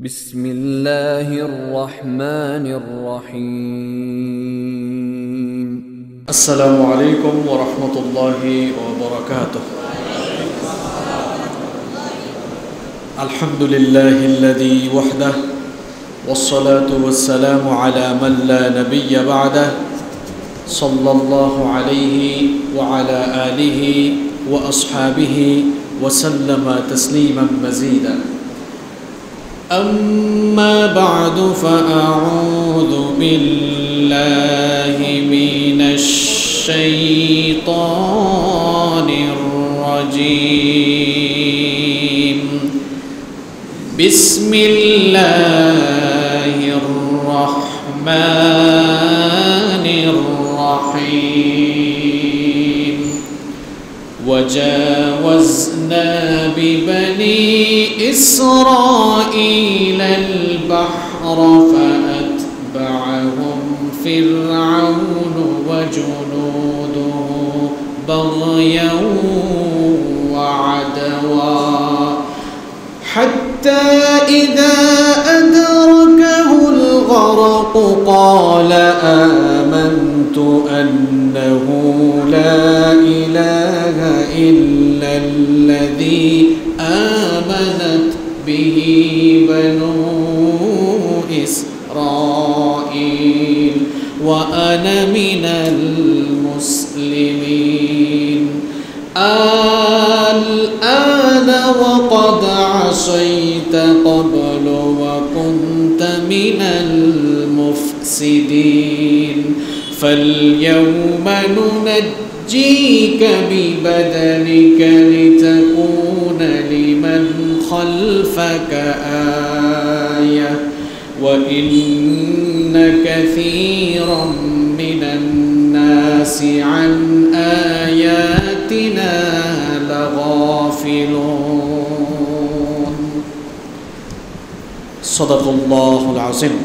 بسم الله الرحمن الرحيم السلام عليكم ورحمة الله وبركاته. الحمد لله الذي وحده والصلاة والسلام على من لا نبي بعده صلى الله عليه وعلى آله وأصحابه وسلم تسليما مزيدا. أما بعد فأعوذ بالله من الشيطان الرجيم. بسم الله الرحمن الرحيم. وجاوزنا ببني إسرائيل البحر فأتبعهم فرعون وجنوده بغيا وعدوا حتى إذا أدركه الغرق قال آمنت أنه لا إله إلا الذي آمنت به بنو إسرائيل وأنا من المسلمين. الآن وقد عصيت قبل وكنت من المفسدين فاليوم ننجيك ببدنك لتكون لمن خلفك آية وإن كثيرا من الناس عن آياتنا لغافلون. صدق الله العظيم.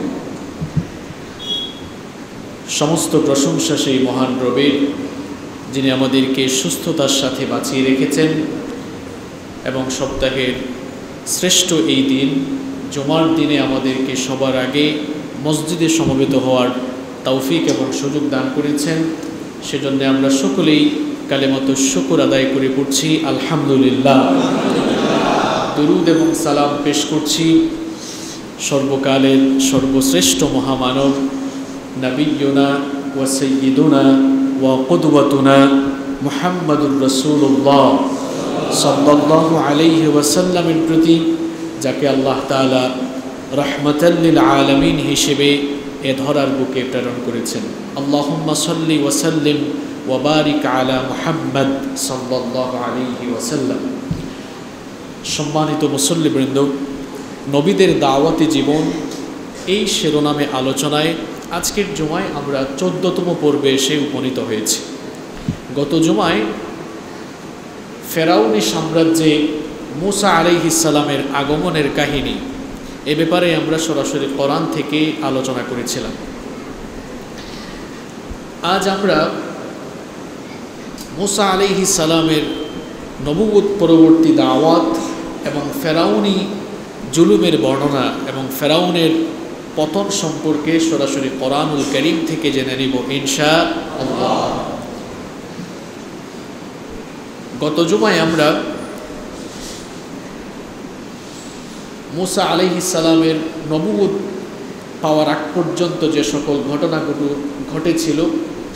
সমস্ত প্রশংসা সেই মহান রবের, যিনি আমাদেরকে সুস্থতার সাথে বাঁচিয়ে রেখেছেন এবং সপ্তাহের শ্রেষ্ঠ এই দিন জুমার দিনে আমাদেরকে সবার আগে মসজিদে সমবেত হওয়ার তৌফিক এবং সুযোগ দান করেছেন। সেজন্য আমরা সকলেই কালেমাতুশ শুকর আদায় করে পড়ছি আলহামদুলিল্লাহ। দুরুদ এবং সালাম পেশ করছি সর্বকালের সর্বশ্রেষ্ঠ মহামানব নবিয়্যুনা ওয়া সাইয়্যিদুনা ওয়া কুদওয়াতুনা মুহাম্মাদুর রাসূলুল্লাহ সাল্লাল্লাহু আলাইহি ওয়াসাল্লামের প্রতি, যাকে আল্লাহ তাআলা রাহমাতাল লিল আলামিন হিসেবে এ ধরার বুকে প্রেরণ করেছেন। আল্লাহুম্মা সাল্লি ওয়া সাল্লিম ওয়া বারিক আলা মুহাম্মাদ সাল্লাল্লাহু আলাইহি ওয়াসাল্লাম। সম্মানিত মুসল্লিবৃন্দ, নবীদের দাওয়াতি জীবন এই শিরোনামে আলোচনায় আজকের জুমায় আমরা 14তম পর্বে এসে উপনীত হয়েছি। গত জুমায় ফেরাউনি সাম্রাজ্যে মূসা আলাইহিস সালামের আগমনের কাহিনী, এ ব্যাপারে আমরা সরাসরি কোরআন থেকে আলোচনা করেছিলাম। আজ আমরা মূসা আলাইহিস সালামের নবুওত পরবর্তী দাওয়াত এবং ফেরাউনি জুলুমের বর্ণনা এবং ফেরাউনের পতন সম্পর্কে সরাসরি কোরআনুল কারীম থেকে জেনে নিব ইনশাআল্লাহ। গত জুমায় আমরা মূসা আলাইহিস সালামের নবুওত পাওয়ার আগ পর্যন্ত যে সকল ঘটনাগুলো ঘটেছিল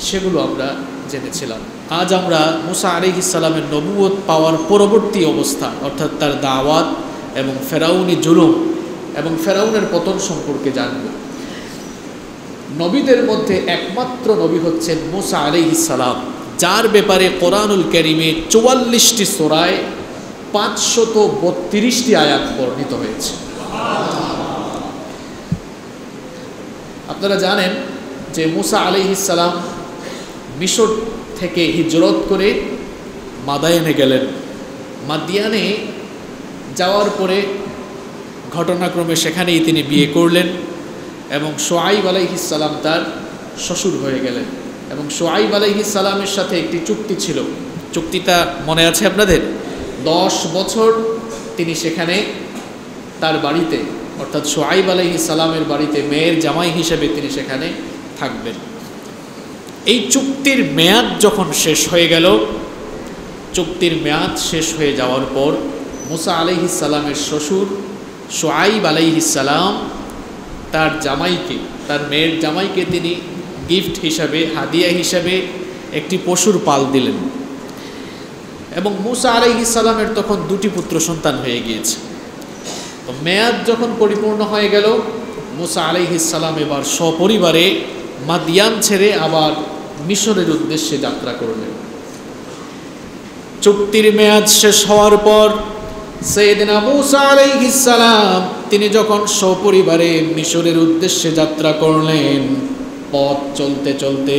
সেগুলো আমরা জেনেছিলাম। আজ আমরা মূসা আলাইহিস সালামের নবুওত পাওয়ার পরবর্তী অবস্থা, অর্থাৎ তার দাওয়াত এবং ফেরাউনি জুলুম এবং ফেরাউনের পতন সম্পর্কে জানব। নবীদের মধ্যে একমাত্র নবী হচ্ছেন মূসা আলাইহিস সালাম, যার ব্যাপারে কোরআনুল কারীমে 44টি সূরায় 532টি আয়াত বর্ণিত হয়েছে। আপনারা জানেন যে মূসা আলাইহিস সালাম মিশর থেকে হিজরত করে মাদায়েনে গেলেন। মাদিয়ানে যাওয়ার পরে ঘটনাক্রমে সেখানেই তিনি বিয়ে করলেন এবং শুআইব আলাইহিস সালাম তার শ্বশুর হয়ে গেলেন। এবং শুআইব আলাইহিস সালামের সাথে একটি চুক্তি ছিল, চুক্তিটা মনে আছে আপনাদের? 10 বছর তিনি সেখানে তার বাড়িতে অর্থাৎ শুআইব আলাইহিস সালামের বাড়িতে মেয়ের জামাই হিসেবে তিনি সেখানে থাকবেন। এই চুক্তির মেয়াদ যখন শেষ হয়ে গেল, চুক্তির মেয়াদ শেষ হয়ে যাওয়ার পর মুসা আলাইহিস সালামের শ্বশুর শুআইব আলাইহিস সালাম তার জামাইকে, তার মেয়ের জামাইকে তিনি গিফট হিসাবে, হাদিয়া হিসাবে একটি পশুর পাল দিলেন। এবং মুসা আলাইহিস সালামের তখন 2টি পুত্র সন্তান হয়ে গিয়েছে। তো মেয়াদ যখন পরিপূর্ণ হয়ে গেল, মুসা আলাইহিস সালাম এবার সপরিবারে মাদিয়ান ছেড়ে আবার মিশরের উদ্দেশ্যে যাত্রা করলেন। চুক্তির মেয়াদ শেষ হওয়ার পর সাইয়েদনা মুসা আলাইহিস সালাম তিনি যখন সপরিবারে মিশরের উদ্দেশ্যে যাত্রা করলেন, পথ চলতে চলতে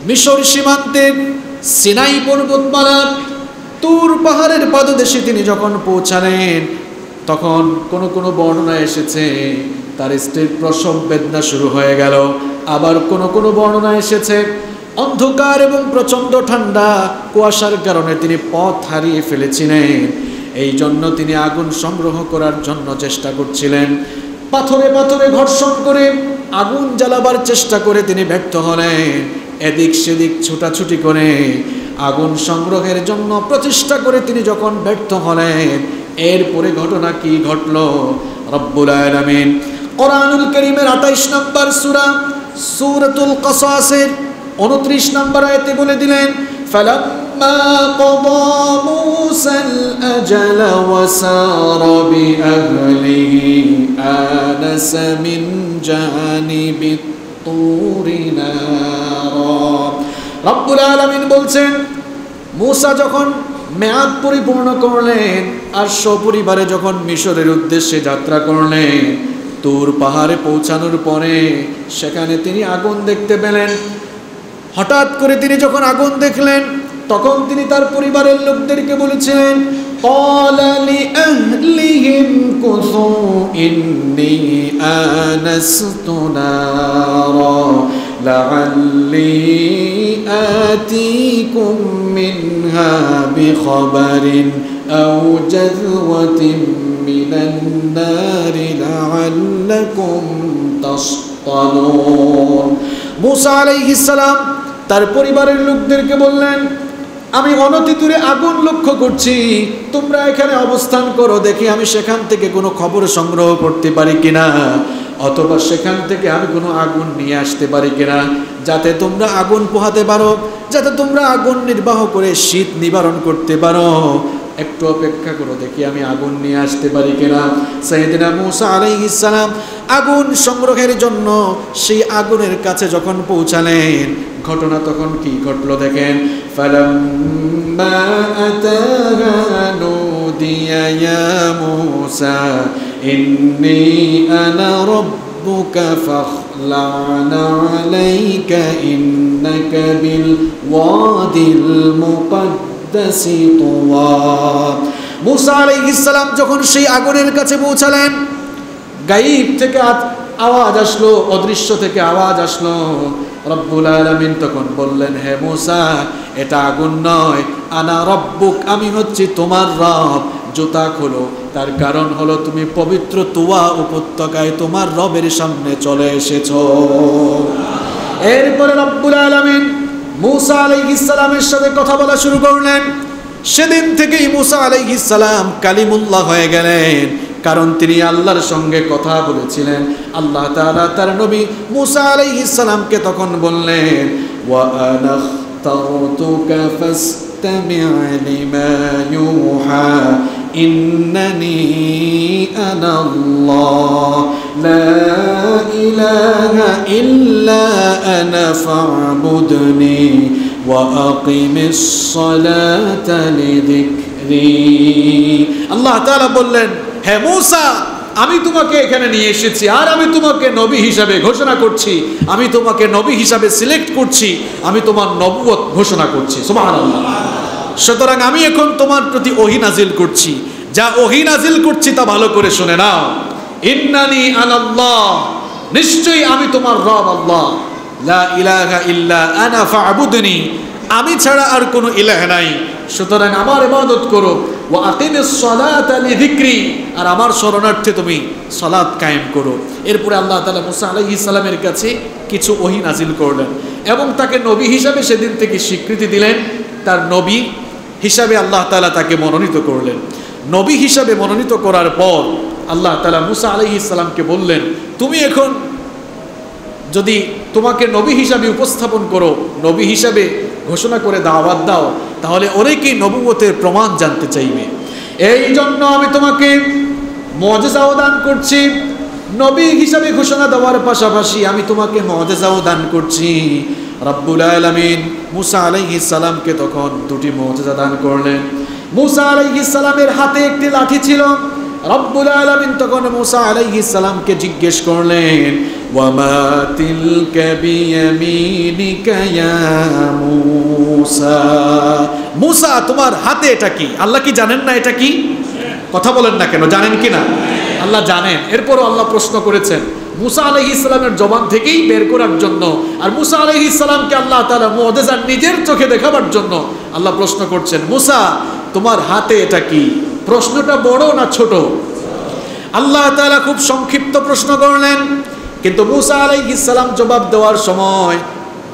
মিশর সীমান্তের সিনাই পর্বতমালার তুর পাহাড়ের পাদদেশে তিনি যখন পৌঁছালেন, তখন কোনো বর্ণনা এসেছে তার স্ত্রীর প্রসব বেদনা শুরু হয়ে গেল। আবার কোনো বর্ণনা এসেছে অন্ধকার এবং প্রচণ্ড ঠান্ডা কুয়াশার কারণে তিনি পথ হারিয়ে ফেলেছিলেন। এই জন্য তিনি আগুন সংগ্রহ করার জন্য চেষ্টা করছিলেন। পাথরে পাথরে ঘর্ষণ করে আগুন জ্বালাবার চেষ্টা করে তিনি ব্যর্থ হলেন। এদিক সেদিক ছোটাছুটি করে আগুন সংগ্রহের জন্য প্রচেষ্টা করে তিনি যখন ব্যর্থ হলেন, এরপরে ঘটনা কি ঘটল রব্বুল আলামিন কোরআনুল কারীমের 28 নম্বর সূরা সূরাতুল কাসাসের 29 নম্বর আয়াতে বলে দিলেন, ফালাম্মা ক্বাদা মূসাল আজালা ওয়া সারা বিআহলিহি আনাসা মিন জানিবিত তুরি নারা। রব্বুল আলামিন বলছেন, মূসা যখন মেয়াদ পরিপূর্ণ করলেন আর সপরিবারে যখন মিশরের উদ্দেশ্যে যাত্রা করলেন, তুর পাহাড়ে পৌঁছানোর পরে সেখানে তিনি আগুন দেখতে পেলেন। হঠাৎ করে তিনি যখন আগুন দেখলেন, তখন তিনি তার পরিবারের লোকদেরকে বলেছিলেন, ক্বালা লিআহলিহিম কুসু ইন্নী আনাসতু নারা লাআল্লি আতিকুম মিনহা বিখবরিন আও জাযওয়াতিন মিনান নারি লাআল্লাকুম তাসতালুন। মুসা আলাইহিস সালাম তার পরিবারের লোকদেরকে বললেন, আমি অনতি দূরে আগুন লক্ষ্য করছি, তোমরা এখানে অবস্থান করো, দেখি আমি সেখান থেকে কোনো খবর সংগ্রহ করতে পারি কিনা, অথবা সেখান থেকে আমি কোনো আগুন নিয়ে আসতে পারি কিনা, যাতে তোমরা আগুন পোহাতে পারো, যাতে তোমরা আগুন নির্বাহ করে শীত নিবারণ করতে পারো। একটু অপেক্ষা করো, দেখি আমি আগুন নিয়ে আসতে পারি কিনা। সাইয়েদনা মুসা আলাইহিস সালাম আগুন সংগ্রহের জন্য সেই আগুনের কাছে যখন পৌঁছালেন, ঘটনা তখন কি ঘটলো দেখেন। ফালাম্মা আতাহা নুদিয়া ইয়া মুসা ইন্নী আনা রাব্বুকা ফাখলা'না আলাইকা ইন্নাকা বিল ওয়াদিল মুকাদ্দাসি তুওয়া। মুসা আলাইহিস সালাম যখন সেই আগুনের কাছে পৌঁছালেন, গায়েব থেকে আওয়াজ আসলো, অদৃশ্য থেকে আওয়াজ আসলো। রব্বুল আলামিন তখন বললেন, হে মুসা, এটা আগুন নয়, আনা রব্বুক, আমি হচ্ছি তোমার রব। জুতা খোলো, তার কারণ হলো তুমি পবিত্র তুয়া উপত্যকায় তোমার রবের সামনে চলে এসেছো। এরপরে রব্বুল আলামিন মুসা আলাইহিস সালামের সাথে কথা বলা শুরু করলেন। সেদিন থেকেই মুসা আলাইহিস সালাম কালিমুল্লাহ হয়ে গেলেন, কারণ তিনি আল্লাহর সঙ্গে কথা বলেছিলেন। আল্লাহ তাআলা তার নবী মুসা আলাইহিস সালামকে তখন বললেন, ওয়া আনা ইখতারতুকা ফাসতামি' লিমা ইউহা ইন্নানি আনা আল্লাহ লা ইলাহা ইল্লা আনা ফা'বুদনি ওয়া আকিমিস সালাতা লিযিকরি। আল্লাহ তাআলা বললেন, হে মুসা, আমি তোমাকে এখানে নিয়ে এসেছি, আর আমি তোমাকে নবী হিসাবে ঘোষণা করছি, আমি তোমাকে নবী হিসাবে সিলেক্ট করছি, আমি তোমার নবুয়ত ঘোষণা করছি। সুবহানাল্লাহ। সুতরাং আমি এখন তোমার প্রতি ওহী নাজিল করছি, যা ওহী নাজিল করছি তা ভালো করে শুনে নাও। ইন্নানি আনাল্লাহ, নিশ্চয়ই আমি তোমার রব আল্লাহ। লা ইলাহা ইল্লা আনা ফা'বুদনি, আমি ছাড়া আর কোনো ইলাহ নাই, সুতরাং আমার ইবাদত করো। ওয়া আকিমিস সালাতা লিযিকরি, আর আমার শরণার্থে তুমি সালাত কায়েম করো। এরপরে আল্লাহ তাআলা মুসা আলাইহিস সালামের কাছে কিছু ওহী নাজিল করলেন এবং তাকে নবী হিসাবে সেদিন থেকে স্বীকৃতি দিলেন। তার নবী হিসাবে আল্লাহ তাআলা তাকে মনোনীত করলেন। নবী হিসাবে মনোনীত করার পর আল্লাহ তাআলা মুসা আলাইহিস সালামকে বললেন, তুমি এখন যদি তোমাকে নবী হিসাবে উপস্থাপন করো, নবী হিসাবে ঘোষণা করে দাওয়াত দাও, তাহলে অনেকেই নবুয়তের প্রমাণ জানতে চাইবে। এই জন্য আমি তোমাকে মুআজিজাও দান করছি। নবী হিসাবে ঘোষণা দেওয়ার পাশাপাশি আমি তোমাকে মুআজিজাও দান করছি। রব্বুল আলামিন মুসা আলাইহিস সালামকে তখন দুটি মুআজিজা দান করলেন। মুসা আলাইহিস সালামের হাতে একটি লাঠি ছিল। রব্বুল আলামিন তখন মুসা আলাইহিস সালামকে জিজ্ঞেস করলেন, ওয়ামা তিলকা বিয়ামিনিকা ইয়া মুসা, মুসা তোমার হাতে এটা কি? আল্লাহ কি জানেন না এটা কি? কথা বলেন না কেন, জানেন কি না? আল্লাহ জানেন। এরপরও আল্লাহ প্রশ্ন করেছেন মুসা আলাইহিস সালামের জবান থেকেই বের করার জন্য, আর মুসা আলাইহিস সালামকে আল্লাহ তাআলা মুআজিজা নিজের চোখে দেখাবার জন্য আল্লাহ প্রশ্ন করছেন, মুসা তোমার হাতে এটা কি? প্রশ্নটা বড় না ছোট? আল্লাহ তাআলা খুব সংক্ষিপ্ত প্রশ্ন করলেন, কিন্তু মুসা আলাইহিস সালাম জবাব দেওয়ার সময়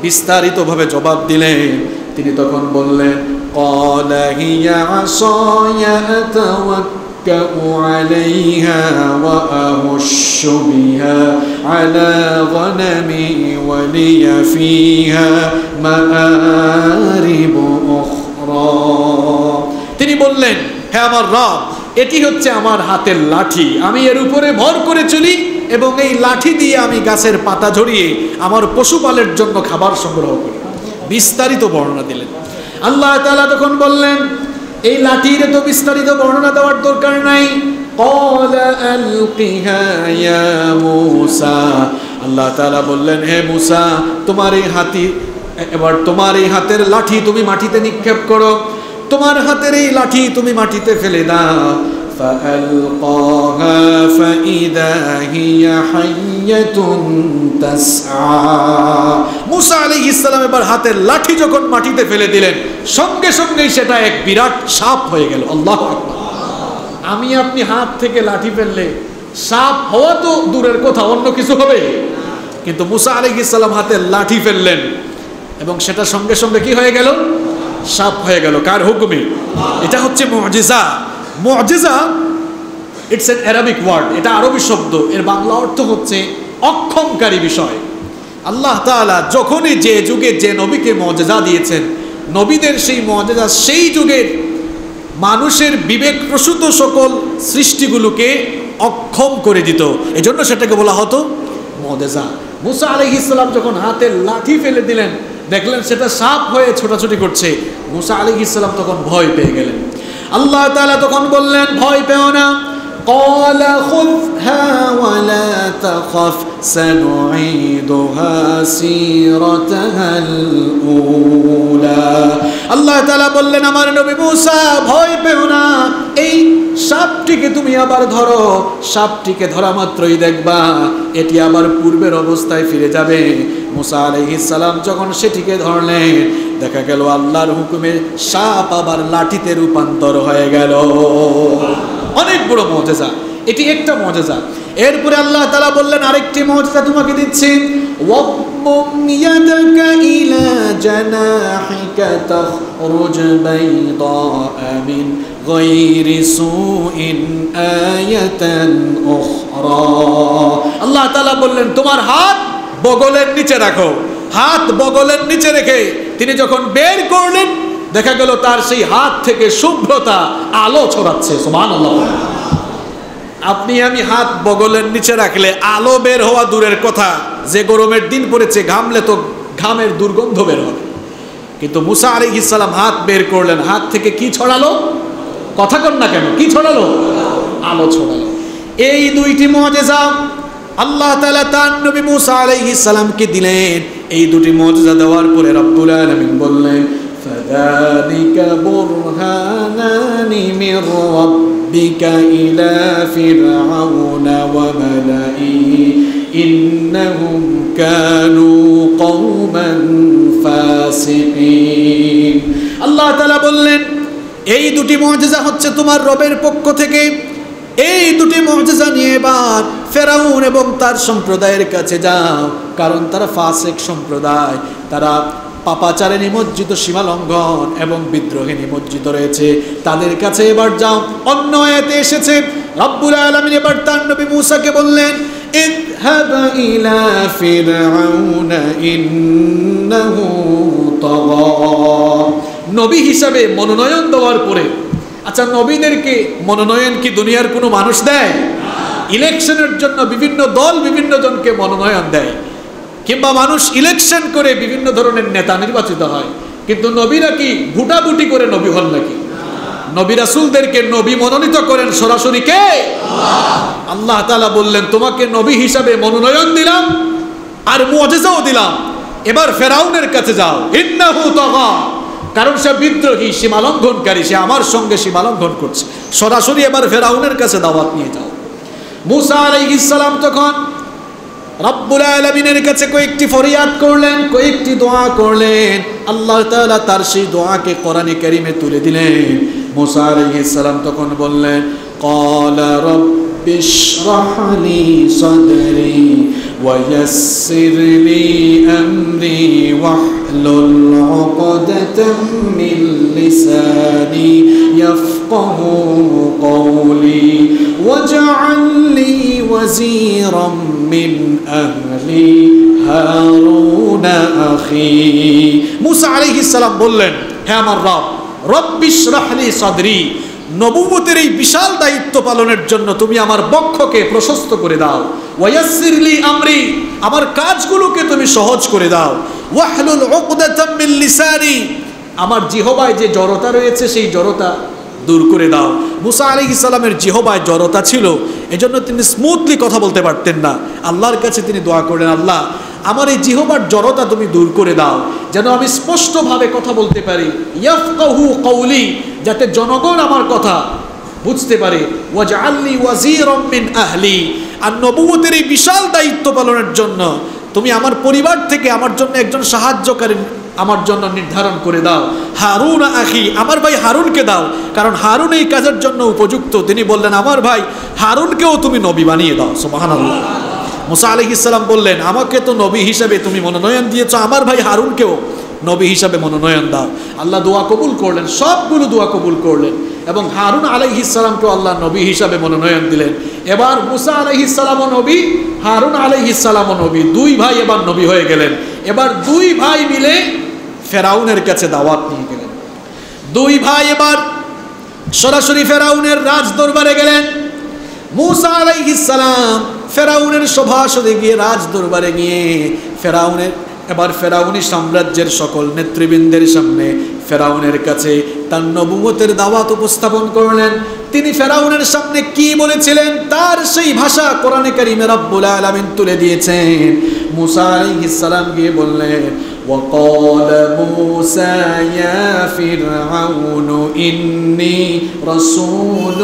বিস্তারিতভাবে জবাব দিলেন। তিনি তখন বললেন, ক্বালা হিয়া আসায়া আতাওয়াক্কাউ আলাইহা ওয়া আহুশশু বিহা আলা গনামি ওয়া লিয়া ফিহা মাআরিব উখরা। তিনি বললেন, হে আমার রব, এটি হচ্ছে আমার হাতের লাঠি, আমি এর উপরে ভর করে চলি এবং এই লাঠি দিয়ে আমি গাছের পাতা ঝরিয়ে আমার পশুপালের জন্য খাবার সংগ্রহ করি। বিস্তারিত বর্ণনা দিলেন। আল্লাহ তাআলা তখন বললেন, এই লাঠির তো বিস্তারিত বর্ণনা দেওয়ার দরকার নাই। ক্বালা আলকিহা ইয়া মূসা, আল্লাহ তাআলা বললেন, হে মূসা তোমার এই হাতের লাঠি তুমি মাটিতে নিক্ষেপ করো, তোমার হাতের এই লাঠি তুমি মাটিতে ফেলে দাও। فألقاها فإذا هي حية تسعى। মুসা আলাইহিস সালাম এবার হাতের লাঠি যখন মাটিতে ফেলে দিলেন, সঙ্গে সঙ্গেই সেটা এক বিরাট সাপ হয়ে গেল। আল্লাহু আকবার। আমি আপনি হাত থেকে লাঠি ফেললে সাপ হওয়া তো দূরের কথা, অন্য কিছু হবে, কিন্তু মুসা আলাইহিস সালাম হাতের লাঠি ফেললেন এবং সেটা সঙ্গে সঙ্গে কি হয়ে গেল? সাপ হয়ে গেল। কার হুকুমে? এটা হচ্ছে মুআজিজা। মুআজিজা ইটস অ্যান অ্যারাবিক ওয়ার্ড, এটা আরবি শব্দ, এর বাংলা অর্থ হচ্ছে অক্ষমকারী বিষয়। আল্লাহ তাআলা যখনই যে যুগে যে নবীকে মুআজিজা দিয়েছেন, নবীদের সেই মুআজিজা সেই যুগের মানুষের বিবেক প্রসূত সকল সৃষ্টিগুলোকে অক্ষম করে দিত, এজন্য সেটাকে বলা হতো মুআজিজা। মুসা আলাইহিস সালাম যখন হাতের লাঠি ফেলে দিলেন, দেখলেন সেটা সাপ হয়ে ছোটাছুটি করছে, মুসা আলাইহিস সালাম তখন ভয় পেয়ে গেলেন। আল্লাহ তাআলা তখন বললেন, ভয় পেও না। ক্বালা খুযহা ওয়া লা তাখাফ সানুঈদুহা সিরাতাহাল উলা। আল্লাহ তাআলা বললেন, আমার নবী মুসা ভয় পেও না, এই সাপটিকে তুমি আবার ধরো, সাপটিকে ধরা মাত্রই দেখবা এটি আবার পূর্বের অবস্থায় ফিরে যাবে। মুসা আলাইহিস সালাম যখন সেটিকে ধরলেন, দেখা গেল আল্লাহর হুকুমে সাপ আবার লাঠিতে রূপান্তর হয়ে গেল। অনেক বড় মুআজিজা, এটি একটা মুআজিজা। এরপরে আল্লাহ তাআলা বললেন, আরেকটি মুআজিজা তোমাকে দিচ্ছি। ওয়াম্মুম ইয়াদাকা ইলা জানাহিকা তাখরুজ বাইদা মিন গায়রি সুইন আয়াতান উখরা। আল্লাহ তাআলা বললেন, তোমার হাত বগলের নিচে রাখো। হাত বগলের নিচে রেখে তিনি যখন বের করলেন, দেখা গেল তার সেই হাত থেকে শুভ্রতা আলো ছড়াচ্ছে। সুবহানাল্লাহ। আপনি আমি হাত বগলের নিচে রাখলে আলো বের হওয়া দূরের কথা, যে গরমের দিন পড়েছে ঘামলে তো ঘামের দুর্গন্ধ বের হবে, কিন্তু মুসা আলাইহিস সালাম হাত বের করলেন, হাত থেকে কি ছড়ালো? কথা কন না কেন, কি ছড়ালো? আলো ছড়ালো। এই দুইটি মুআজিজা আল্লাহ তাআলা তার নবী মুসা আলাইহিস সালামকে দিলেন। এই দুটি মুআজিজা দেওয়ার পরে রব্বুল আলামিন বললেন, ফাযালিকা বুরহানানি মির রাব্বিকা ইলা ফিরআউনা ওয়া মালাইহি ইন্নাহুম কানু কওমান ফাসিকিন। আল্লাহ তাআলা বললেন, এই দুটি মুআজিজা হচ্ছে তোমার রবের পক্ষ থেকে। এই দুটি মুআজিজা নিয়ে এবার ফেরাউন এবং তার সম্প্রদায়ের কাছে যাও, কারণ তারা ফাসিক সম্প্রদায়, তারা পাপাচারে নিমজ্জিত, সীমালঙ্ঘন এবং বিদ্রোহে নিমজ্জিত রয়েছে। তাদের কাছে এবার যাও। অন্য আয়াতে এসেছে রব্বুল আলামিন এবার তার নবী মূসাকে বললেন, ইযহাব ইলা ফিরআউনা ইন্নাহু তাগা। নবী হিসাবে মনোনয়ন দেওয়ার পরে, আচ্ছা নবীদেরকে মনোনয়ন কি দুনিয়ার কোনো মানুষ দেয়? ইলেকশনের জন্য বিভিন্ন দল বিভিন্ন জনকে মনোনয়ন দেয়, কিংবা মানুষ ইলেকশন করে বিভিন্ন ধরনের নেতা নির্বাচিত হয়, কিন্তু নবীরা কি ভোটাভুটি করে নবী হন নাকি? নবী রাসূলদেরকে নবী মনোনীত করেন সরাসরি কে? আল্লাহ তাআলা বললেন, তোমাকে নবী হিসাবে মনোনয়ন দিলাম আর মুআজিজাও দিলাম, এবার ফেরাউনের কাছে যাও। ইন্নাহু তাগা, কারণ সে বিদ্রোহী, সীমালঙ্ঘনকারী, সে আমার সঙ্গে সীমালঙ্ঘন করছে। সরাসরি এবার ফেরাউনের কাছে দাওয়াত নিয়ে যাও। মূসা আলাইহিস সালাম তখন রব্বুল আলামিনের কাছে কয়েকটি ফরিয়াদ করলেন, কয়েকটি দোয়া করলেন। আল্লাহ তাআলা তার সেই দোয়াকে কোরআনে কারীমে তুলে দিলেন। মূসা আলাইহিস সালাম তখন বললেন, ক্বালা রব্বিশরাহ লি সাদরি ওয়া ইয়াসসির লি আমরি ওয়াহলুল উকদাতাম মিন লিসানি ইয়াফকাহু কওলি ওয়াজআল লি ওয়াজিরাম মিন আহলি হারুন আখি। মূসা আলাইহিস সালাম বললেন, হে আমার রব, রব্বিশরাহ লি সাদরি, নবুয়তের এই বিশাল দায়িত্ব পালনের জন্য তুমি আমার বক্ষকে প্রশস্ত করে দাও। ওয়ায়াসসির লি আমরি, আমার কাজগুলোকে তুমি সহজ করে দাও। ওয়াহলুল উকদাতাম মিন লিসানি, আমার জিহবায় যে জড়তা রয়েছে সেই জড়তা দূর করে দাও। মূসা আলাইহিস সালামের জিহবায় জড়তা ছিল, এজন্য তিনি স্মুথলি কথা বলতে পারতেন না। আল্লাহর কাছে তিনি দোয়া করলেন, আল্লাহ আমার এই জিহবার জড়তা তুমি দূর করে দাও, যেন আমি স্পষ্টভাবে কথা বলতে পারি। ইয়াফকাহু কওলি, যাতে জনগণ আমার কথা বুঝতে পারে। ওয়াজআলনি ওয়াজিরাম মিন আহলি, আর নবুয়তের এই বিশাল দায়িত্ব পালনের জন্য তুমি আমার পরিবার থেকে আমার জন্য একজন সাহায্যকারী আমার জন্য নির্ধারণ করে দাও। হারুন আখি, আমার ভাই হারুনকে দাও, কারণ হারুন এই কাজের জন্য উপযুক্ত। তিনি বললেন, আমার ভাই হারুনকেও তুমি নবী বানিয়ে দাও। সুবহানাল্লাহ। মূসা আলাইহিস সালাম বললেন, আমাকে তো নবী হিসাবে তুমি মনোনয়ন দিয়েছো, আমার ভাই হারুনকেও নবী হিসাবে মনোনয়ন দাও। আল্লাহ দোয়া কবুল করলেন, সবগুলো দোয়া কবুল করলেন, এবং হারুন আলাইহিস সালামকেও আল্লাহ নবী হিসাবে মনোনয়ন দিলেন। এবার মূসা আলাইহিস সালামও নবী, হারুন আলাইহিস সালামও নবী, দুই ভাই এবার নবী হয়ে গেলেন। এবার দুই ভাই মিলে ফেরাউনের কাছে দাওয়াত নিয়ে গেলেন। দুই ভাই এবার সরাসরি ফেরাউনের রাজ দরবারে গেলেন। মূসা আলাইহিস সালাম ফেরাউনের সভাসদে গিয়ে, রাজ দরবারে গিয়ে ফেরাউনি সাম্রাজ্যের সকল নেতৃবৃন্দের সামনে ফেরাউনের কাছে তার নবুয়তের দাওয়াত উপস্থাপন করলেন। তিনি ফেরাউনের সামনে কি বলেছিলেন তার সেই ভাষা কোরআনে কারীমে রব্বুল আলামিন তুলে দিয়েছেন। মূসা আলাইহিস সালাম গিয়ে বললেন, وقال موسى يا فرعون إني رسول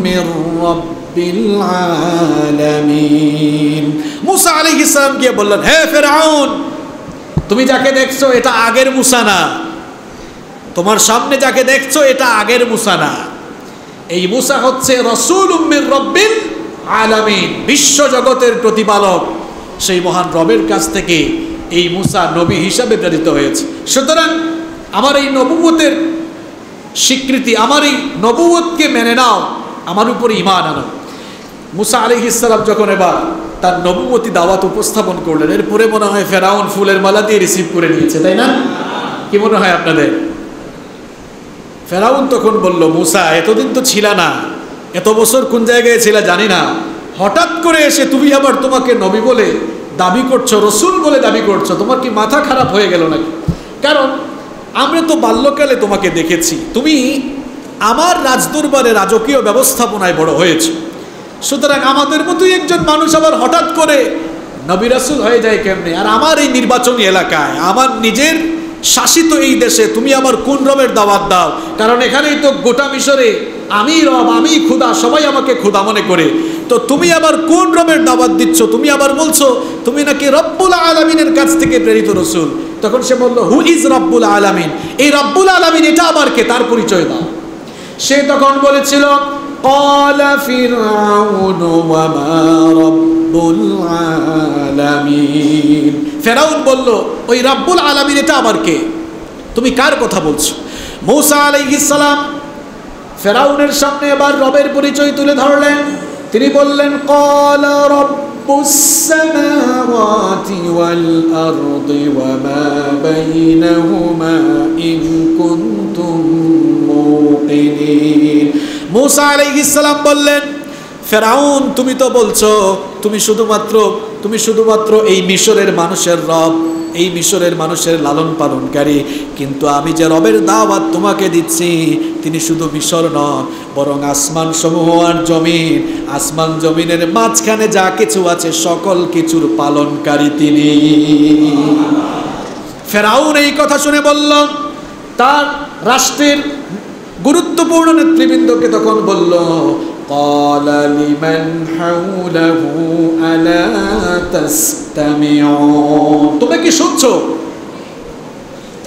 من رب العالمين। মূসা আলাইহিস সালাম গিয়ে বললেন, হে ফেরাউন, তুমি যাকে দেখছো এটা আগের মূসা না, তোমার সামনে যাকে দেখছো এটা আগের মূসা না, এই মূসা হচ্ছে রাসূলুম মির রাব্বিল আলামিন, বিশ্ব জগতের প্রতিপালক সেই মহান রবের কাছ থেকে এই মূসা নবী হিসাবে প্রেরিত হয়েছে। সুতরাং আমার এই নবুয়তের স্বীকৃতি, আমার এই নবুয়তকে মেনে নাও, আমার উপরে ঈমান আনো। মূসা আলাইহিস সালাম যখন এবার তার নবুয়তি দাওয়াত উপস্থাপন করলেন, এরপরে মনে হয় ফেরাউন ফুলের মালা দিয়ে রিসিভ করে নিয়েছে, তাই না? কি মনে হয় আপনাদের? ফেরাউন তখন বলল, মূসা এতদিন তো ছিল না, এত বছর কোন জায়গায় ছিল জানি না, হঠাৎ করে এসে তুমি আবার তোমাকে নবী বলে দাবি করছো, রসুল বলে দাবি করছো, তোমার কি মাথা খারাপ হয়ে গেল নাকি? কারণ আমরা তো বাল্যকালে তোমাকে দেখেছি, তুমি আমার রাজদরবারে রাজকীয় ব্যবস্থাপনায় বড় হয়েছে, সুতরাং আমাদের মতোই একজন মানুষ আবার হঠাৎ করে নবী রাসূল হয়ে যায় কেমনে? আর আমার এই নির্বাচনী এলাকায়, আমার নিজের শাসিত এই দেশে তুমি আবার কোন রবের দাওয়াত দাও? কারণ এখানেই তো গোটা মিশরে আমি রব, আমি খুদা, সবাই আমাকে খুদা মনে করে, তো তুমি আবার কোন রবের দাওয়াত দিচ্ছ? তুমি আবার বলছো তুমি নাকি রব্বুল আলামিনের কাছ থেকে প্রেরিত রসুল। তখন সে বলল, হু ইজ রব্বুল আলামিন? এই রব্বুল আলামিন এটা আবার কে? তার পরিচয় দাও। সে তখন বলেছিল ক্বালা ফিরআউন ওয়া মা রাব্বুল আলামিন। ফেরাউন বলল, ওই রাব্বুল আলামিন এটা আবার কে? তুমি কার কথা বলছো? মূসা আলাইহিস সালাম ফেরাউনের সামনে এবার রবের পরিচয় তুলে ধরলেন। তিনি বললেন ক্বালা রাব্বুস সামাওয়াতি ওয়াল আরদি ওয়া মা বাইনাহুমা ইন কুনতুম মুকিনিন। মূসা আলাইহিস সালাম বললেন, ফেরাউন তুমি তো বলছো তুমি শুধুমাত্র এই মিশরের মানুষের রব, এই মিশরের মানুষের লালন পালনকারী, কিন্তু আমি যে রবের দাওয়াত তোমাকে দিচ্ছি তিনি শুধু মিশর নয়, বরং আসমান সমূহ আর জমিন, আসমান জমিনের মাঝখানে যা কিছু আছে সকল কিছুর পালনকারী তিনি। ফেরাউন এই কথা শুনে বলল, তার রাষ্ট্রের গুরুত্বপূর্ণ নেতৃবৃন্দকে তখন বলল, قال لمن حوله ألا تستمعون।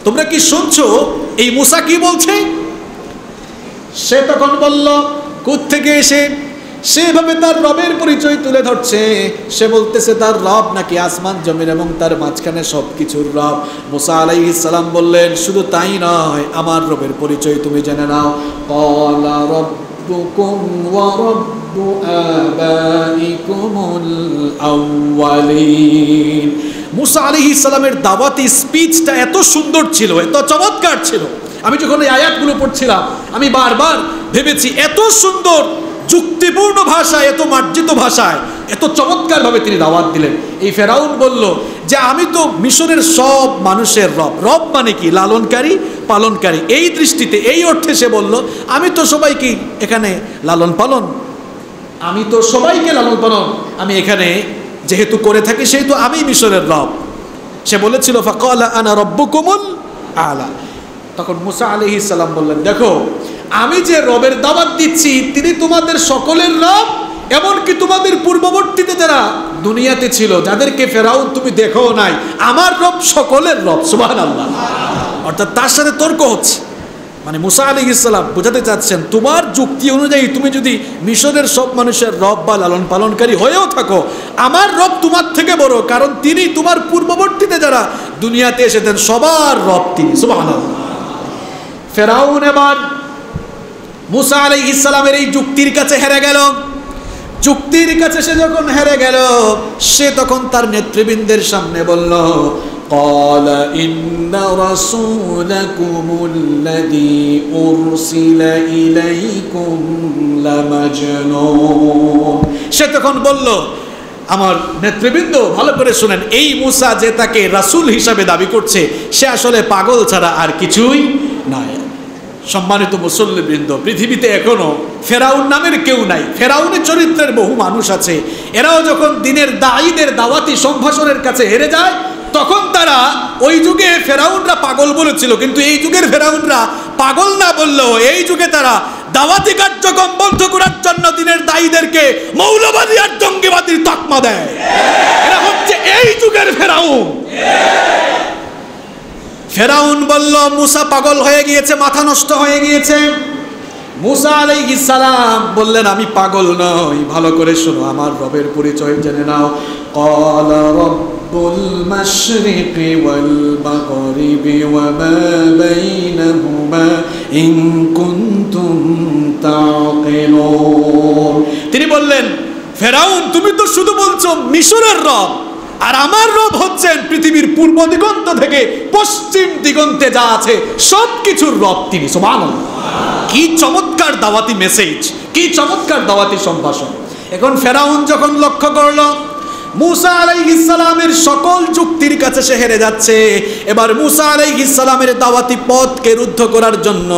তোমরা কি শুনছো এই মূসা কি বলছে? সে তখন বলল, কোত্থেকে এসে সেভাবে তার রবের পরিচয় তুলে ধরছে। সে বলতেছে তার রব নাকি আসমান জমিন এবং তার মাঝখানে সবকিছুর রব। মূসা আলাইহিস সালাম বললেন, শুধু তাই নয়, আমার রবের পরিচয় তুমি জেনে নাও। ক্বালা রব্বুকুম ওয়া রব্বু আবাইকুমুল আউয়ালিন। মূসা আলাইহিস সালামের দাওয়াতি স্পিচটা এত সুন্দর ছিল, এত চমৎকার ছিল। আমি যখন এই আয়াতগুলো পড়ছিলাম আমি বারবার ভেবেছি, এত সুন্দর যুক্তিপূর্ণ ভাষায়, এত মার্জিত ভাষায়, এত চমৎকারভাবে তিনি দাওয়াত দিলেন। এই ফেরাউন বলল যে আমি তো মিশরের সব মানুষের রব। রব মানে কি? লালনকারী, পালনকারী। এই দৃষ্টিতে, এই অর্থে সে বলল, আমি তো সবাইকে এখানে লালন পালন, আমি এখানে যেহেতু করে থাকি সেহেতু আমি মিশরের রব। সে বলেছিল ফাকালা আনা রব্বুকুমুল আলা। তখন মূসা আলাইহিস সালাম বললেন, দেখো আমি যে রবের দাওয়াত দিচ্ছি তিনি তোমাদের সকলের রব, এমনকি তোমাদের পূর্ববর্তীতে যারা দুনিয়াতে ছিল, যাদেরকে ফেরাউন তুমি দেখো নাই, আমার রব সকলের রব। সুবহানাল্লাহ। অর্থাৎ তার সাথে তর্ক হচ্ছে, মানে মূসা আলাইহিস সালাম বোঝাতে চাচ্ছেন তোমার যুক্তি অনুযায়ী তুমি যদি মিশরের সব মানুষের রব বা লালন পালনকারী হয়েও থাকো, আমার রব তোমার থেকে বড়, কারণ তিনি তোমার পূর্ববর্তীতে যারা দুনিয়াতে এসেছেন সবার রব তিনি। সুবহানাল্লাহ। ফেরাউন এবার মূসা আলাইহিস সালামের এই যুক্তির কাছে হেরে গেল। যুক্তির কাছে সে যখন হেরে গেল, সে তখন তার নেতৃবৃন্দের সামনে বলল, قال إن رسولكم الذي أرسل إليكم لمجنون। সে তখন বলল, আমার নেতৃবৃন্দ ভালো করে শুনেন, এই মূসা যে তাকে রাসূল হিসাবে দাবি করছে সে আসলে পাগল ছাড়া আর কিছুই নয়। সম্মানিত মুসল্লিবৃন্দ, পৃথিবীতে এখনো ফেরাউন নামের কেউ নাই। ফেরাউনের চরিত্রের বহু মানুষ আছে, এরাও যখন দিনের দায়ীদের দাওয়াতি সম্ভাষণের কাছে হেরে যায় তখন তারা, ওই যুগে ফেরাউনরা পাগল বলেছিল, কিন্তু এই যুগের ফেরাউনরা পাগল না বললেও এই যুগে তারা দাওয়াতি কার্যক্রম বন্ধ করার জন্য দিনের দায়ীদেরকে মৌলবাদী আর জঙ্গিবাদীর তকমা দেয়। এরা হচ্ছে এই যুগের ফেরাউন। ফেরাউন বলল মূসা পাগল হয়ে গিয়েছে, মাথা নষ্ট হয়ে গিয়েছে। মূসা আলাইহিস সালাম বললেন, আমি পাগল নই, ভালো করে শোনো, আমার রবের পরিচয় জেনে নাও। ক্বালা রব্বুল মাশরিকি ওয়াল মাগরিবি ওয়া মা বাইনাহুমা ইন কুনতুম তাকিলুন। তিনি বললেন, ফেরাউন তুমি তো শুধু বলছো মিশরের রব, আর আমার রব হচ্ছেন পৃথিবীর পূর্ব দিগন্ত থেকে পশ্চিম দিগন্তে যা আছে সব কিছুর রব তিনি। সুবহানাল্লাহ। কি চমৎকার দাওয়াতি মেসেজ, কি চমৎকার দাওয়াতি সম্ভাষণ। এখন ফেরাউন যখন লক্ষ্য করল মূসা আলাইহিস সালামের সকল যুক্তির কাছে সে হেরে যাচ্ছে, এবার মূসা আলাইহিস সালামের দাওয়াতি পথকে রুদ্ধ করার জন্য,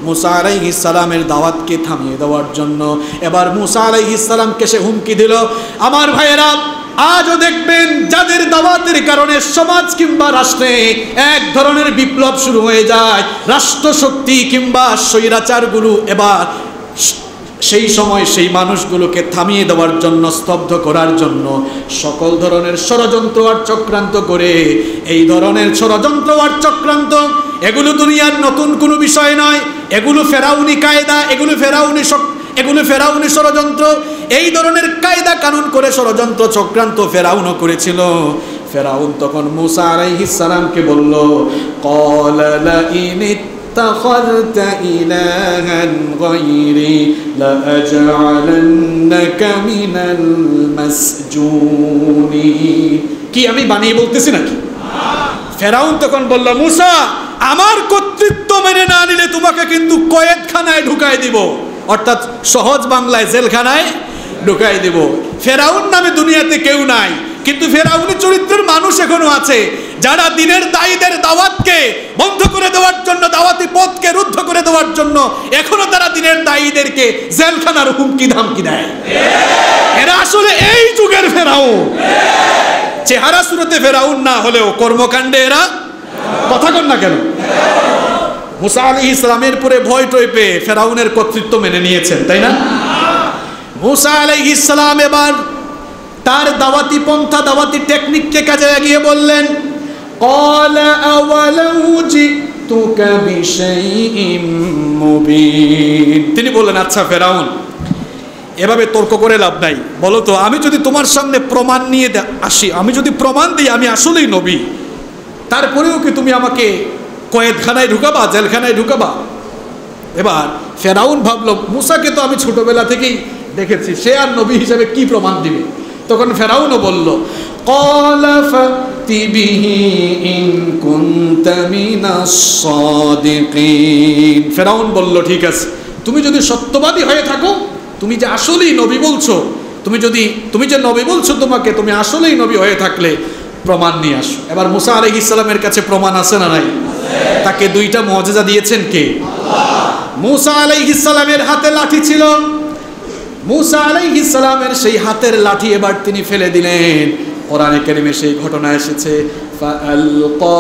মূসা আলাইহিস সালামের দাওয়াতকে থামিয়ে দেওয়ার জন্য এবার মূসা আলাইহিস সালামকে সে হুমকি দিল, আমার ভাইয়েরা আজও দেখবেন যাদের দাওয়াতের কারণে সমাজ কিংবা রাষ্ট্রে এক ধরনের বিপ্লব শুরু হয়ে যায়, রাষ্ট্রশক্তি কিংবা স্বৈরাচারগুলো এবার সেই সময় সেই মানুষগুলোকে থামিয়ে দেওয়ার জন্য, স্তব্ধ করার জন্য সকল ধরনের ষড়যন্ত্র আর চক্রান্ত করে, এই ধরনের ষড়যন্ত্র আর চক্রান্ত এগুলো দুনিয়ার নতুন কোনো বিষয় নয়, এগুলো ফেরাউনি কায়দা, এগুলো ফেরাউনি ষড়যন্ত্র। এই ধরনের কায়দা কানুন করে ষড়যন্ত্র চক্রান্ত ফেরাউনও করেছিল। ফেরাউন তখন মূসা আলাইহিস সালামকে বলল, ক্বালা লা ইন ইত্তাখাযতা ইলাহান গায়রি লা আজআলান্নাকা মিনাল মাসজুনিন। কি আমি বানিয়ে বলতেছি নাকি? ফেরাউন তখন বলল, মূসা, আমার কর্তৃত্ব মেনে না নিলে তোমাকে কিন্তু কয়েদখানায় ঢুকাই দিব, অর্থাৎ সহজ বাংলায় জেলখানায় ঢুকাই দিব। ফেরাউন নামে দুনিয়াতে কেউ নাই, কিন্তু ফেরাউনি চরিত্রের মানুষ এখনো আছে, যারা দিনের দায়ীদের দাওয়াতকে বন্ধ করে দেওয়ার জন্য, দাওয়াতি পথকে রুদ্ধ করে দেওয়ার জন্য এখনো তারা দিনের দায়ীদেরকে জেলখানার হুমকি ধামকি দেয়। এরা আসলে এই যুগের ফেরাউন। চেহারা সুরতে ফেরাউন না হলেও কর্মকাণ্ডে এরা, কথা কন না কেন? মূসা আলাইহিস সালামের পরে ভয় টয় পেয়ে ফেরাউনের কর্তৃত্ব মেনে নিয়েছেন, তাই না? মূসা আলাইহিস সালাম এবার তার দাওয়াতি পন্থা, দাওয়াতি টেকনিককে কাজে লাগিয়ে বললেন, ক্বালা আওয়ালাউ জিতুকা বিশাইইম মুবিন। তিনি বললেন, আচ্ছা ফেরাউন, এভাবে তর্ক করে লাভ নাই, বলো তো আমি যদি তোমার সামনে প্রমাণ নিয়ে আসি, আমি যদি প্রমাণ দিই আমি আসলেই নবী, তারপরেও কি তুমি আমাকে কয়েদখানায় ঢুকাবা, জেলখানায় ঢুকাবা? এবার ফেরাউন ভাবলো, মূসাকে তো আমি ছোটবেলা থেকেই দেখেছি, সে আর নবী হিসেবে কি প্রমাণ দিবে? তখন ফেরাউনও বলল, ক্বালা ফাতি বিহি ইন কুনতা মিনাস সাদিকিন। ফেরাউন বলল, ঠিক আছে, তুমি যদি সত্যবাদী হয়ে থাকো, তুমি যে আসলেই নবী বলছো, তুমি যে নবী বলছো, তুমি আসলেই নবী হয়ে থাকলে প্রমাণ নিয়ে আসো। এবার মূসা আলাইহিস সালামের কাছে প্রমাণ আছে না নাই? তাকে দুইটা মুআজিজা দিয়েছেন কে? আল্লাহ। মূসা আলাইহিস সালামের হাতে লাঠি ছিল, মূসা আলাইহিস সালামের সেই হাতের লাঠি এবার তিনি ফেলে দিলেন। কোরআনে কারিমে সেই ঘটনা এসেছে, ফাআলকা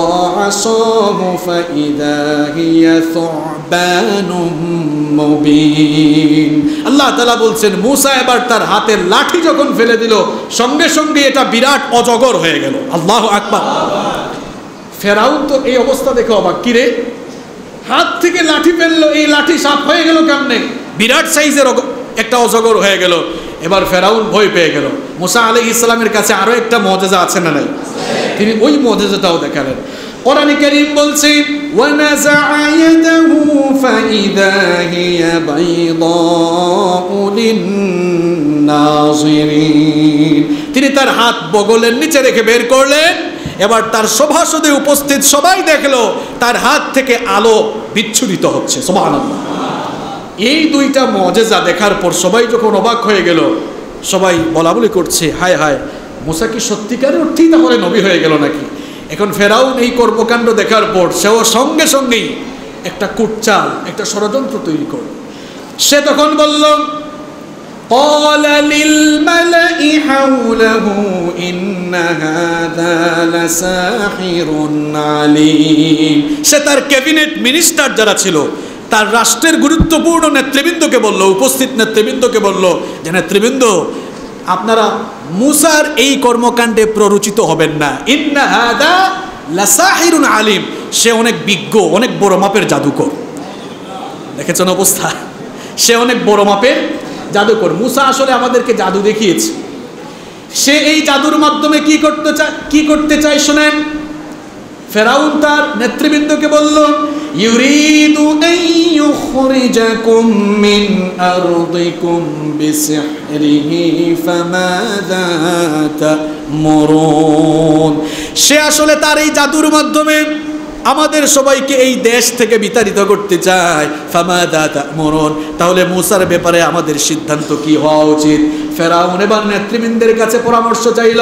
আসাহু ফাইদা হিয়া সুবানুম মুবিন। আল্লাহ তাআলা বলছেন, মূসা এবার তার হাতের লাঠি যখন ফেলে দিল, সঙ্গে সঙ্গে এটা বিরাট অজগর হয়ে গেল। আল্লাহু আকবার। ফেরাউন তো এই অবস্থা দেখে অবাক, কিরে হাত থেকে লাঠি ফেললো, এই লাঠি সাপ হয়ে গেল কেমনে? বিরাট সাইজের একটা অজগর হয়ে গেল। এবার ফেরাউন ভয় পেয়ে গেল। মূসা আলাইহিস সালামের কাছে আরো একটা মুআজিজা আছে না নাই? তিনি ওই মুআজিজাটাও দেখালেন। কোরআনে কারীম বলছে, ওয়া নাযাআ ইয়াদাহু ফাইদা হিয়া বাইদাউ লিন-নাযিরিন। তিনি তার হাত বগলের নিচে রেখে বের করলেন। এবার তার সভাসদে উপস্থিত সবাই দেখলো তার হাত থেকে আলো বিচ্ছুরিত হচ্ছে। সুবহানাল্লাহ। এই দুইটা মুআজিজা দেখার পর সবাই যখন অবাক হয়ে গেল, সবাই বলাবলি করছে, হায় হায়, মূসা কি সত্যিকারের অর্থেই তাহলে নবী হয়ে গেল নাকি? এখন ফেরাউন এই কর্মকাণ্ড দেখার পর সেও সঙ্গে সঙ্গেই একটা কুটচাল, একটা ষড়যন্ত্র তৈরি করল। সে তখন বলল, ক্বালা লিল মালাই হাওলাহু ইন্না হাযা লাসাহিরুন আলীম। সে তার ক্যাবিনেট মিনিস্টার যারা ছিল, তার রাষ্ট্রের গুরুত্বপূর্ণ নেতৃবৃন্দকে বলল, উপস্থিত নেতৃবৃন্দকে বলল যে, নেতৃবৃন্দ, আপনারা মূসার এই কর্মকাণ্ডে প্ররোচিত হবেন না। ইন্না হাযা লাসাহিরুন আলীম। সে অনেক বিজ্ঞ, অনেক বড় মাপের জাদুকর। দেখেছেন অবস্থা? সে অনেক বড় মাপের জাদুকর। মূসা আসলে আমাদেরকে জাদু দেখিয়েছে। সে এই জাদুর মাধ্যমে কি করতে চায় শোনেন। ফেরাউন তার নেতৃবৃন্দকে বলল, ইউরিদু আন ইউখরিজাকুম মিন আরদিকুম বিসিহরিহি ফামাযা তা'মুরুন। সে আসলে তার এই জাদুর মাধ্যমে আমাদের সবাইকে এই দেশ থেকে বিতাড়িত করতে চায়। ফামাযা তা'মুরুন। তাহলে মূসার ব্যাপারে আমাদের সিদ্ধান্ত কি হওয়া উচিত? ফেরাউন এবার নেতৃবৃন্দের কাছে পরামর্শ চাইল।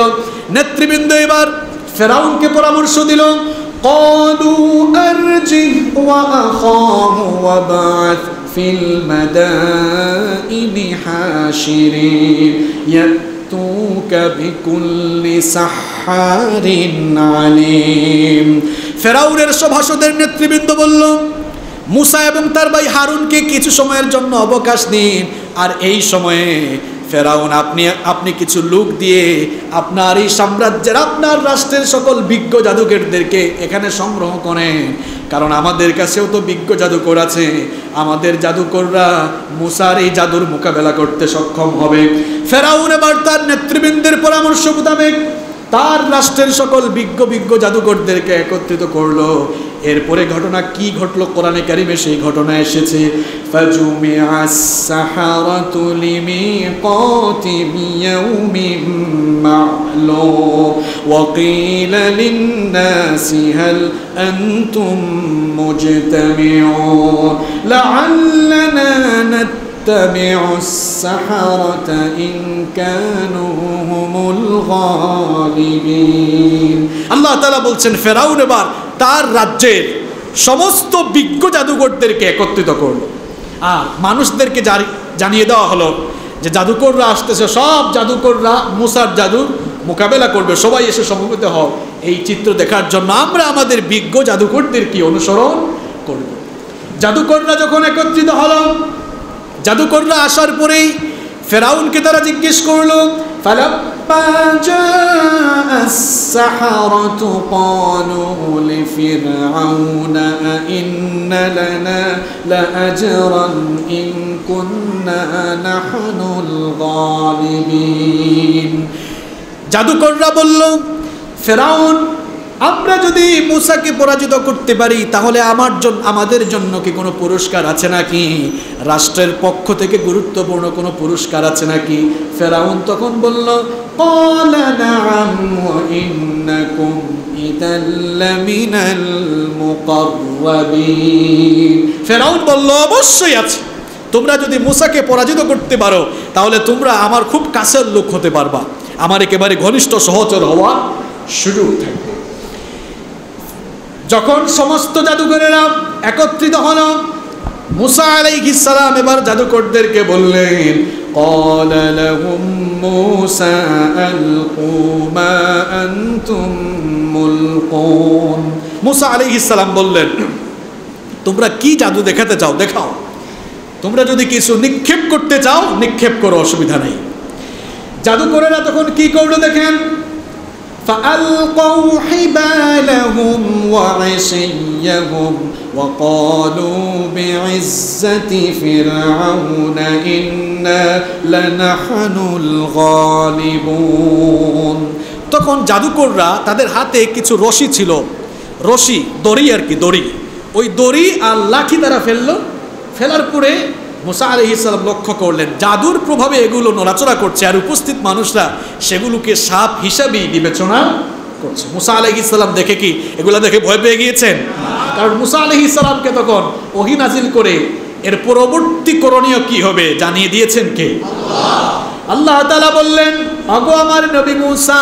নেতৃবৃন্দ এবার ফেরাউনকে পরামর্শ দিল, ক্বালু আরজিহ ওয়া আখাহু ওয়াবআথ ফিল মাদাইনি হাশিরিন ইয়াতুকা বিকুল্লি সাহহারিন আলীম। ফেরাউনের সভাসদের নেতৃবৃন্দ বলল, মূসা এবং তার ভাই হারুনকে কিছু সময়ের জন্য অবকাশ দিন, আর এই সময়ে ফেরাউন, আপনি কিছু লোক দিয়ে আপনার এই সাম্রাজ্যের, আপনার রাষ্ট্রের সকল বিজ্ঞ জাদুকরদেরকে এখানে সংগ্রহ করেন, কারণ আমাদের কাছেও তো বিজ্ঞ জাদুকর আছে, আমাদের জাদুকররা মুসার এই জাদুর মোকাবেলা করতে সক্ষম হবে। ফেরাউন এবার তার নেতৃবৃন্দের পরামর্শ মোতাবেক তার রাষ্ট্রের সকল বিজ্ঞ জাদুকরদেরকে একত্রিত করলো। এরপরে ঘটনা কি ঘটলো কোরআনে কারিমে সেই ঘটনা এসেছে, ফাজুমিআস সাহারাতু লিমিকাতি ইয়াউমিন মা'লুম ওয়া ক্বিলা লিন-নাসি হাল আনতুম মুজতামিউন লা'আল্লানা নাত্তাবি'ুস সাহারাতা ইন কানু হুমুল গালিবিন। আল্লাহ তাআলা বলছেন ফেরাউন এবার তার রাজ্যের সমস্ত বিজ্ঞ জাদুকরদেরকে একত্রিত করলো, আর মানুষদেরকে জানিয়ে দেওয়া হলো যে জাদুকররা আসতেছে, সব জাদুকররা মুসার জাদুর মোকাবেলা করবে, সবাই এসে সমবেত হও এই চিত্র দেখার জন্য। আমরা আমাদের বিজ্ঞ জাদুকরদেরকে অনুসরণ করব। জাদুকররা যখন একত্রিত হলো, জাদুকররা আসার পরেই ফেরাউনকে তারা জিজ্ঞেস করলো, فلما جاء السحرة قالوا لفرعون أئن لنا لأجرا إن كنا نحن الغالبين। জাদুকররা বলল, ফেরাউন, আমরা যদি মুসাকে পরাজিত করতে পারি তাহলে আমাদের জন্য কি কোনো পুরস্কার আছে নাকি, রাষ্ট্রের পক্ষ থেকে গুরুত্বপূর্ণ কোনো পুরস্কার আছে নাকি? ফেরাউন তখন বলল, ক্বালা না'আম ওয়া ইন্নাকুম ইদাল লামিনাল মুকাররাবিন। ফেরাউন বলল, অবশ্যই আছে, তোমরা যদি মুসাকে পরাজিত করতে পারো তাহলে তোমরা আমার খুব কাছের লোক হতে পারবা, আমার একেবারে ঘনিষ্ঠ সহচর হওয়ার সুযোগ থাকবে। যখন সমস্ত জাদুকরেরা একত্রিত হল, মুসা আলাইহিস সালাম এবার জাদুকরদেরকে বললেন, ক্বালা লাহুম মুসা আলকু মা আনতুম মুলকুন। মুসা আলাইহিস সালাম বললেন, তোমরা কি জাদু দেখাতে চাও দেখাও, তোমরা যদি কিছু নিক্ষেপ করতে চাও নিক্ষেপ করো, অসুবিধা নেই। জাদুকরেরা তখন কি করলো দেখেন, فألقوا حبالهم وعصيهم وقالوا بعزة فرعون إنا لنحن الغالبون। তখন জাদুকররা তাদের হাতে কিছু রশি ছিল, রশি দড়ি আর কি, দড়ি, ওই দড়ি আর লাঠি তারা ফেলার পরে মুসা আলাইহিস সালাম লক্ষ্য করলেন জাদুর প্রভাবে এগুলো নড়াচড়া করছে, আর উপস্থিত মানুষরা সেগুলোকে সাপ হিসাবেই বিবেচনা করছে। মুসা আলাইহিস সালাম দেখে কি এগুলা দেখে ভয় পেয়ে গিয়েছেন? কারণ মুসা আলাইহিস সালামকে তখন ওহী নাজিল করে এর পরবর্তী করণীয় কি হবে জানিয়ে দিয়েছেন কে? আল্লাহ তাআলা বললেন, আগো আমার নবী মুসা,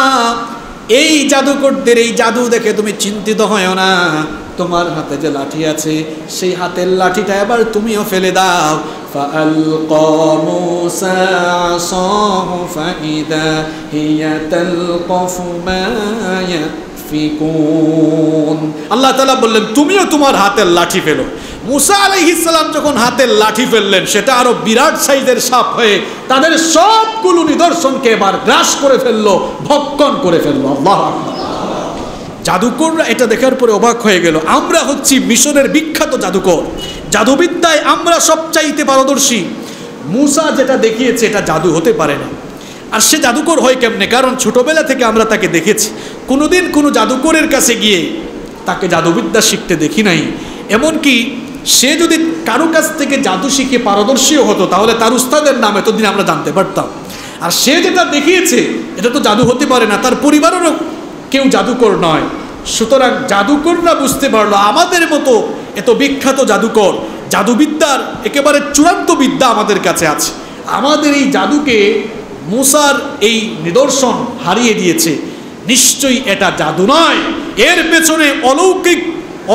এই জাদুকরদের এই জাদু দেখে তুমি চিন্তিত হয়ো না, তোমার হাতে যে লাঠি আছে সেই হাতের লাঠিটা এবার তুমিও ফেলে দাও। ফাআলকা মুসা আসাহু ফাইদা হিয়া তালকাফু মা ইয়াফিকুন। আল্লাহ তাআলা বললেন, তুমিও তোমার হাতের লাঠি ফেলো। মুসা আলাইহিস সালাম যখন হাতের লাঠি ফেললেন সেটা আরো বিরাট সাইজের সাপ হয়ে তাদের সবগুলো নিদর্শনকে এবার গ্রাস করে ফেললো, ভক্ষণ করে ফেললো। আল্লাহু আকবার। জাদুকররা এটা দেখার পরে অবাক হয়ে গেল, আমরা হচ্ছি মিশরের বিখ্যাত জাদুকর, জাদুবিদ্যায় আমরা সবচাইতে পারদর্শী, মুসা যেটা দেখিয়েছে এটা জাদু হতে পারে না। আর সে জাদুকর হয় কেমনে? কারণ ছোটবেলা থেকে আমরা তাকে দেখেছি, কোনোদিন কোনো জাদুকরের কাছে গিয়ে তাকে জাদুবিদ্যা শিখতে দেখি নাই। এমনকি সে যদি কারো কাছ থেকে জাদু শিখে পারদর্শীও হতো তাহলে তার উস্তাদের নাম এতদিন আমরা জানতে পারতাম। আর সে যেটা দেখিয়েছে এটা তো জাদু হতে পারে না, তার পরিবারেরও কেউ জাদুকর নয়। সুতরাং জাদুকররা বুঝতে পারলো আমাদের মতো এত বিখ্যাত জাদুকর, জাদুবিদ্যার একেবারে চূড়ান্ত বিদ্যা আমাদের কাছে আছে, আমাদের এই জাদুকে মুসার এই নিদর্শন হারিয়ে দিয়েছে, নিশ্চয়ই এটা জাদু নয়, এর পেছনে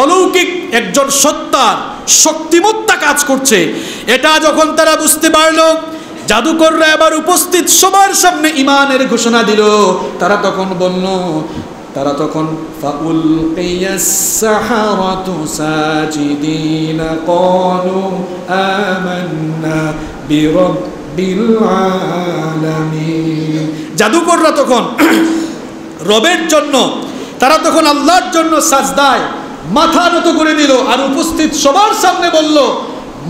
অলৌকিক একজন সত্তার শক্তিমত্তা কাজ করছে। এটা যখন তারা বুঝতে পারলো, জাদুকররা এবার উপস্থিত সবার সামনে ঈমানের ঘোষণা দিল। তারা তখন ফাউলকিয়াস সাহারাতু সাজিদিন ক্বালু আমান্না বিরাব্বিল আলামিন। জাদুকররা তখন রবের জন্য, তারা তখন আল্লাহর জন্য সাজদায় মাথা নত করে দিল, আর উপস্থিত সবার সামনে বলল,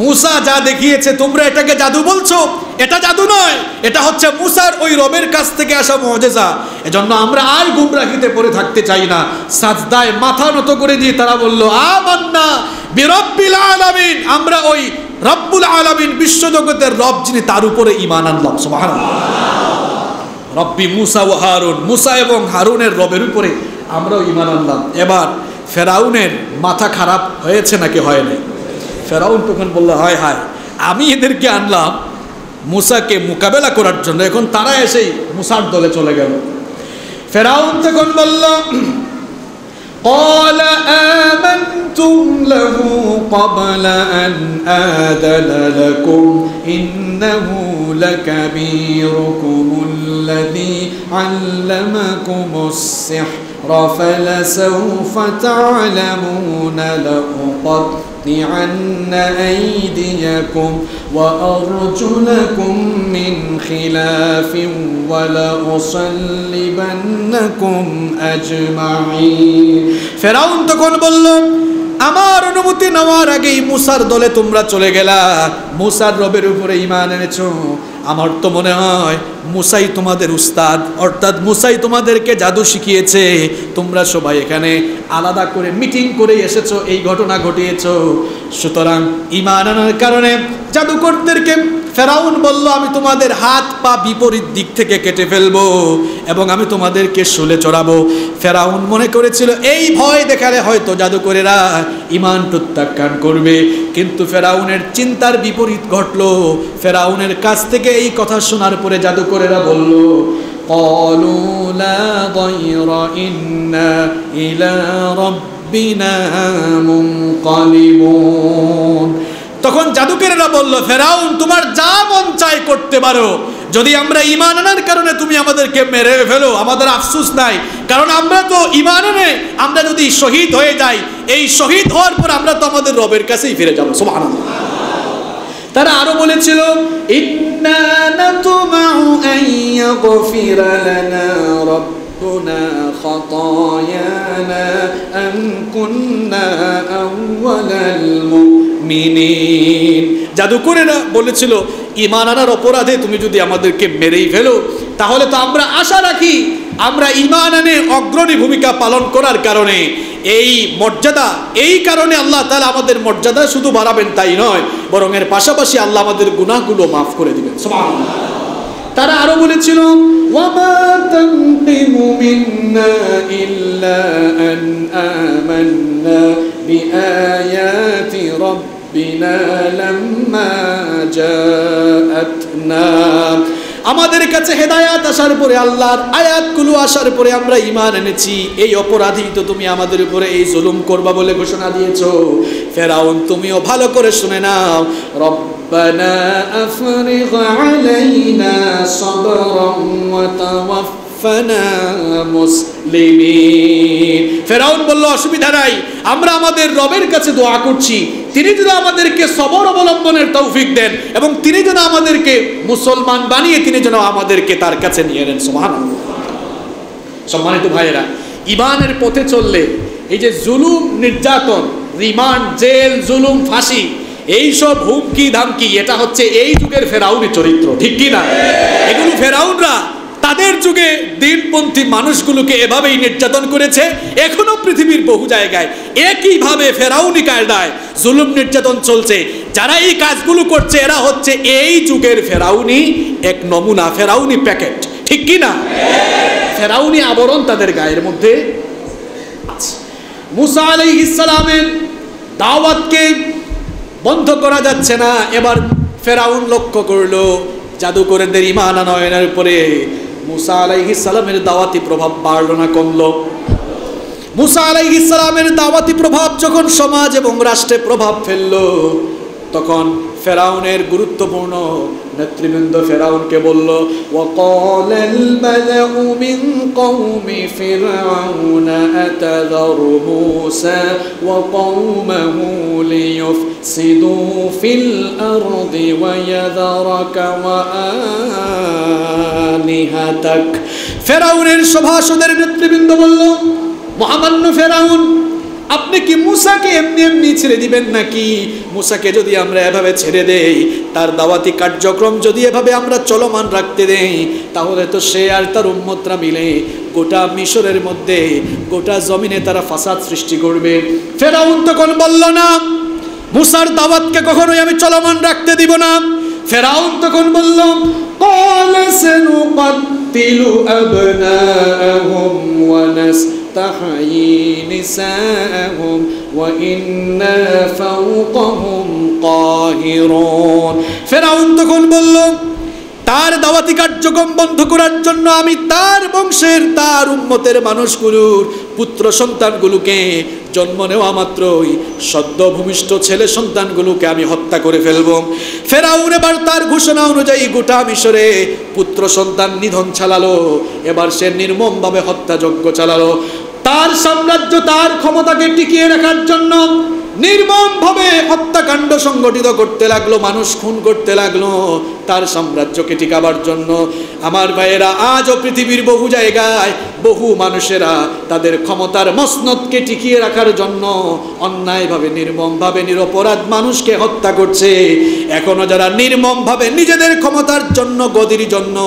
মুসা যা দেখিয়েছে তোমরা এটাকে জাদু বলছো, এটা জাদু নয়, এটা হচ্ছে মুসার ওই রবের কাছ থেকে আসা মুআজিজা। এজন্য আমরা আর গুমরাহিতে পড়ে থাকতে চাই না। সাজদায় মাথা নত করে দিয়ে তারা বলল, আমান্না বিরব্বিল আলামিন, আমরা ওই রব্বুল আলামিন, বিশ্বজগতের রব যিনি, তার উপরে ঈমান আনলাম। সুবহানাল্লাহ। রব্বি মুসা ও হারুন, মুসা এবং হারুনের রবের উপরে আমরাও ঈমান আনলাম। এবার ফেরাউনের মাথা খারাপ হয়েছে নাকি হয় নাই? ফেরাউন তখন বলল, হায় হায়, আমি এদেরকে আনলাম মুসাকে মোকাবেলা করার জন্য, এখন তারা এসেই মুসার দলে চলে গেল। ফেরাউন তখন বলল, قال آمنتم له قبل أن آذن لكم إنه لكبيركم الذي علمكم السحر فلسوف تعلمون لأقطعن أيديكم وأرجلكم من خلاف ولأصلبنكم أجمعين। ফেরাউন তখন বলল, আমার অনুমতি নেওয়ার আগেই মুসার দলে তোমরা চলে গেলা, মুসার রবের উপরে ঈমান এনেছো। আমার তো মনে হয় মুসাই তোমাদের উস্তাদ, অর্থাৎ মুসাই তোমাদেরকে জাদু শিখিয়েছে। তোমরা সবাই এখানে আলাদা করে মিটিং করে এসেছো, এই ঘটনা ঘটিয়েছো। সুতরাং ঈমান আনার কারণে জাদুকরদেরকে ফেরাউন বলল, আমি তোমাদের হাত পা বিপরীত দিক থেকে কেটে ফেলবো এবং আমি তোমাদেরকে শুলে চড়াবো। ফেরাউন মনে করেছিল এই ভয় দেখালে হয়তো জাদুকরেরা ঈমান প্রত্যাখ্যান করবে, কিন্তু ফেরাউনের চিন্তার বিপরীত ঘটলো। ফেরাউনের কাছ থেকে এই কথা শোনার পরে জাদুকরেরা বলল, ক্বালু লা দায়রা ইন্না ইলা রাব্বিনা মুনকালিবুন। তখন জাদুকরেরা বলল, ফেরাউন তোমার যা মন চায় করতে পারো, যদি আমরা ঈমান আনার কারণে তুমি আমাদেরকে মেরে ফেলো আমাদের আফসোস নাই, কারণ আমরা তো ঈমান এনে আমরা যদি শহীদ হয়ে যাই, এই শহীদ হওয়ার পর আমরা তো আমাদের রবের কাছেই ফিরে যাবো। সুবহানাল্লাহ। তারা আরো বলেছিল, ইন্না নাতমাউ আন ইয়াগফিরা লানা রাব্বুনা খাতায়ানা আন কুন্না আউওয়ালাল মুমিনিন। জাদুকরেরা বলেছিল, ঈমান আনার অপরাধে তুমি যদি আমাদেরকে মেরেই ফেলো, তাহলে তো আমরা আশা রাখি আমরা ঈমান আনে অগ্রণী ভূমিকা পালন করার কারণে এই মর্যাদা, এই কারণে আল্লাহ তাআলা আমাদের মর্যাদা শুধু বাড়াবেন তাই নয়, বরং এর পাশাপাশি আল্লাহ আমাদের গুনাহগুলো মাফ করে দিবেন। সুবহানাল্লাহ। তারা আরো বলেছিল, ওয়ামা তানকিমু মিন্না ইল্লা আন আমান্না বিআয়াতি রাব্বিনা লাম্মা জাআতনা। আমাদের কাছে হেদায়াত আসার পরে, আল্লাহর আয়াতগুলো আসার পরে আমরা ঈমান এনেছি, এই অপরাধী তো তুমি আমাদের উপরে এই জুলুম করবা বলে ঘোষণা দিয়েছো। ফেরাউন তুমিও ভালো করে শুনে নাও, রব্বানা আফরিগ আলাইনা সাবরান ওয়া তাওয়াফফানা মুসলিমিন। ফেরাউন বলল, অসুবিধা নাই, আমরা আমাদের রবের কাছে দোয়া করছি, তিনি যেন আমাদেরকে সবর অবলম্বনের তৌফিক দেন এবং তিনি যেন আমাদেরকে মুসলমান বানিয়ে তিনি যেন আমাদেরকে তার কাছে নিয়ে নেন। সুবহানাল্লাহ। সম্মানিত ভাইয়েরা, ঈমানের পথে চললে এই যে জুলুম, নির্যাতন, রিমান্ড, জেল, জুলুম, ফাঁসি, এইসব হুমকি ধামকি, এটা হচ্ছে এই যুগের ফেরাউনি চরিত্র, ঠিক কি না? এগুলো ফেরাউনরা তাদের যুগে দিনপন্থী মানুষগুলোকে এভাবেই নির্যাতন করেছে। এখনো পৃথিবীর বহু জায়গায় একইভাবে ফেরাউনি কায়দায় জুলুম নির্যাতন চলছে। যারা এই কাজগুলো করছে এরা হচ্ছে এই যুগের ফেরাউনি এক নমুনা, ফেরাউনি প্যাকেট, ঠিক কি না? ফেরাউনি আবরণ তাদের গায়ের মধ্যে আছে। মুসা আলাইহিস সালামের দাওয়াতকে বন্ধ করা যাচ্ছে না। এবার ফেরাউন লক্ষ্য করলো জাদুকরদের ঈমান আনয়নের উপরে মুসা আলাইহিস সালামের দাওয়াতি প্রভাব বাড়লো না কমলো? মুসা আলাইহিস সালামের দাওয়াতি প্রভাব যখন সমাজ এবং রাষ্ট্রে প্রভাব ফেললো, তখন ফেরাউনের গুরুত্বপূর্ণ নেতৃবৃন্দ ফেরাউনকে বলল, وَقَالَ الْمَلَأُ مِنْ قَوْمِ فِرْعَوْنَ أَتَذَرُ مُوسَى وَقَوْمَهُ لِيُفْسِدُوا فِي الْأَرْضِ وَيَذَرَكَ وَآلِهَتَكَ। ফেরাউনের সভাসদের নেতৃবৃন্দ বলল, মহামান্য ফেরাউন, আপনি কি মুসাকে এমনি এমনি ছেড়ে দিবেন নাকি? মুসাকে যদি আমরা এভাবে ছেড়ে দেই, তার দাওয়াতি কার্যক্রম যদি এভাবে আমরা চলমান রাখতে দেই, তাহলে তো সে আর তার উম্মতরা মিলে গোটা মিশরের মধ্যে, গোটা জমিনে তারা ফাসাদ সৃষ্টি করবে। ফেরাউন তখন বলল, না, মুসার দাওয়াতকে কখনোই আমি চলমান রাখতে দিব না। ফেরাউন তখন বলল, قَالَ سَنُقَتِّلُ أَبْنَاءَهُمْ وَنَسْتَحْيِي نِسَاءَهُمْ وَإِنَّا فَوْقَهُمْ قَاهِرُونَ। ফেরাউন তখন বলল, তার দাওয়াতি কার্যক্রম বন্ধ করার জন্য আমি তার বংশের, তার উম্মতের মানুষগুলোর পুত্র সন্তানগুলোকে জন্ম নেওয়া মাত্রই সদ্য ভূমিষ্ঠ ছেলে সন্তানগুলোকে আমি হত্যা করে ফেলব। ফেরাউন এবার তার ঘোষণা অনুযায়ী গোটা মিশরে পুত্র সন্তান নিধন চালালো। এবার সে নির্মমভাবে হত্যাযজ্ঞ চালালো। তার সাম্রাজ্য, তার ক্ষমতাকে টিকিয়ে রাখার জন্য নির্মমভাবে হত্যাকাণ্ড সংগঠিত করতে লাগলো, মানুষ খুন করতে লাগলো তার সাম্রাজ্যকে টিকাবার জন্য। আমার ভাইয়েরা, আজও পৃথিবীর বহু জায়গায় বহু মানুষেরা তাদের ক্ষমতার মসনদকে টিকিয়ে রাখার জন্য অন্যায়ভাবে, নির্মমভাবে নিরপরাধ মানুষকে হত্যা করছে। এখনো যারা নির্মমভাবে নিজেদের ক্ষমতার জন্য, গদির জন্য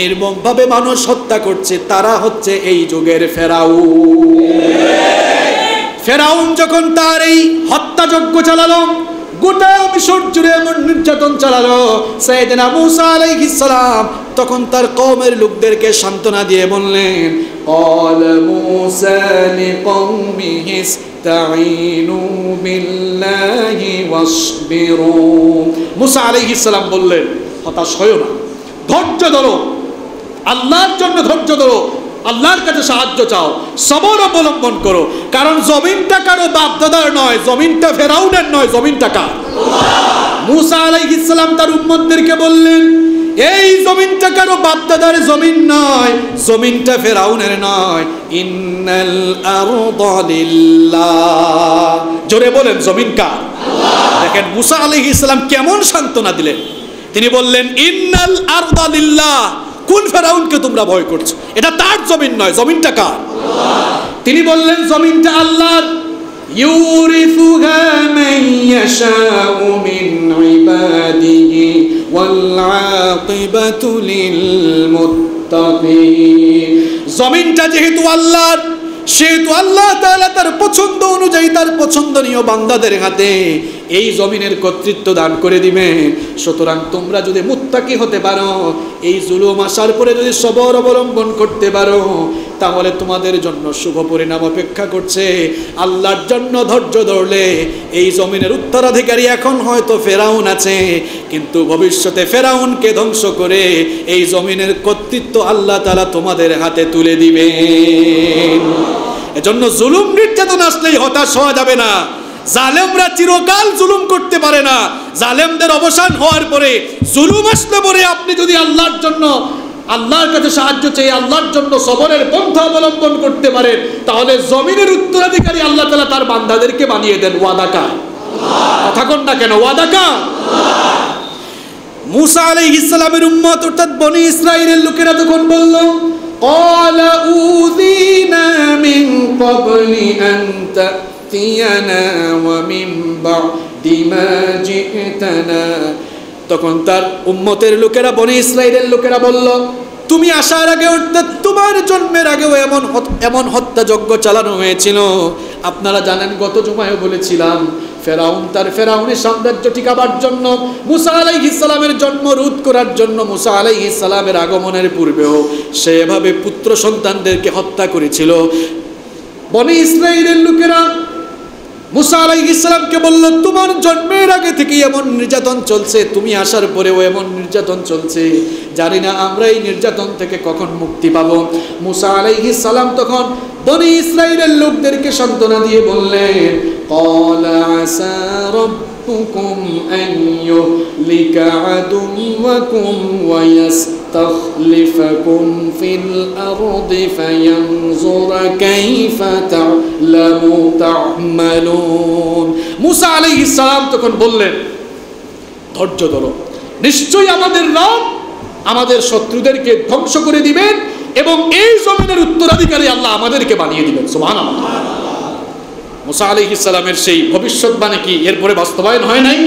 নির্মমভাবে মানুষ হত্যা করছে, তারা হচ্ছে এই যুগের ফেরাউন। ফেরাউন যখন তার এই হত্যাযজ্ঞ চালালো, গোটা মিশর জুড়ে এমন নির্যাতন চালালো, সাইয়েদনা মূসা আলাইহিস সালাম তখন তার কওমের লোকদেরকে সান্ত্বনা দিয়ে বললেন, قَالَ مُوسَى لِقَوْمِهِ اسْتَعِينُوا بِاللَّهِ وَاصْبِرُوا। মূসা আলাইহিস সালাম বললেন, হতাশ হয়ো না, ধৈর্য ধরো, আল্লাহর জন্য ধৈর্য ধরো, আল্লাহর কাছে সাহায্য চাও, সবর অবলম্বন করো। কারণ জমিনটা কারো বাপদাদার নয়, জমিনটা ফেরাউনের নয়, জমিনটা কার? মূসা আলাইহিস সালাম তার উম্মতদেরকে বললেন, এই জমিনটা কারো বাপদাদার জমিন নয়, জমিনটা ফেরাউনের নয়। ইন্নাল আরদা লিল্লাহ। জোরে বলেন, জমিন কার? দেখেন মূসা আলাইহিস সালাম কেমন সান্ত্বনা দিলেন। তিনি বললেন, ইন্নাল আরদা লিল্লাহ। কোন ফেরাউনকে তোমরা ভয় করছো? এটা তার জমিন নয়, জমিনটা কার? তিনি বললেন, জমিনটা আল্লাহর। ইউরিসুহা মান ইয়াশাউ মিন ইবাদিহি ওয়াল আকিবাতু লিল মুত্তাকিন। জমিনটা যেহেতু আল্লাহর, সেহেতু আল্লাহ তাআলা তার পছন্দ অনুযায়ী তার পছন্দনীয় বান্দাদের হাতে এই জমিনের কর্তৃত্ব দান করে দিবেন। সুতরাং তোমরা যদি মুত্তাকি হতে পারো, এই জুলুম আসার পরে যদি সবর অবলম্বন করতে পারো, তাহলে তোমাদের জন্য শুভ পরিণাম অপেক্ষা করছে। আল্লাহর জন্য ধৈর্য ধরলে এই জমিনের উত্তরাধিকারী এখন হয়তো ফেরাউন আছে, কিন্তু ভবিষ্যতে ফেরাউনকে ধ্বংস করে এই জমিনের কর্তৃত্ব আল্লাহ তাআলা তোমাদের হাতে তুলে দিবেন। এজন্য জুলুম নির্যাতন আসলেই হতাশ হওয়া যাবে না। জালেমরা চিরকাল জুলুম করতে পারে না। জালেমদের অবসান হওয়ার পরে, জুলুম আসলে পরে আপনি যদি আল্লাহর জন্য, আল্লাহর কাছে সাহায্য চেয়ে আল্লাহর জন্য সবরের পন্থা অবলম্বন করতে পারেন, তাহলে জমিনের উত্তরাধিকারী আল্লাহ তাআলা তার বান্দাদেরকে বানিয়ে দেন। ওয়াদা কার? কথা কন না কেন? ওয়াদা কার? মূসা আলাইহিস সালামের উম্মত অর্থাৎ বনি ইসরাইলের লোকেরা তখন বলল, قَالَ أُوذِينَا مِن قَبْلِ أَن تَأْتِيَنَا وَمِن بَعْدِ مَا جِئْتَنَا। তখন তার উম্মতের লোকেরা, বনি ইসরাইলের লোকেরা বলল, তুমি আসার আগে অর্থাৎ তোমার জন্মের আগেও এমন হত্যাযজ্ঞ চালানো হয়েছিল। আপনারা জানেন, গত জুমায় বলেছিলাম, ফেরাউন তার ফেরাউনের সাম্রাজ্য টিকাবার জন্য, মূসা আলাইহিস সালামের জন্ম রোধ করার জন্য, মূসা আলাইহিস সালামের আগমনের পূর্বেও সে এভাবে পুত্র সন্তানদেরকে হত্যা করেছিল। বনি ইসরাইলের লোকেরা মূসা আলাইহিস সালামকে বলল, তোমার জন্মের আগে থেকে এমন নির্যাতন চলছে, তুমি আসার পরেও এমন নির্যাতন চলছে, জানি না আমরা এই নির্যাতন থেকে কখন মুক্তি পাবো। মূসা আলাইহিস সালাম তখন বনি ইসরাইলের লোকদেরকে সান্ত্বনা দিয়ে বললেন, قَالَ عَسَى ربكم أن يهلك عدوكم ويستخلفكم في الأرض فينظر كيف تعملون মুসা আলাইহিস সালাম তখন বললেন, ধৈর্য ধরো, নিশ্চয়ই আমাদের রব আমাদের শত্রুদেরকে ধ্বংস করে দিবেন এবং এই জমিনের উত্তরাধিকারী আল্লাহ আমাদেরকে বানিয়ে দিবেন। সুবহানাল্লাহ। মুসা আলাইহিস সালামের সেই ভবিষ্যৎবাণী কি এরপরে বাস্তবায়ন হয় নাই?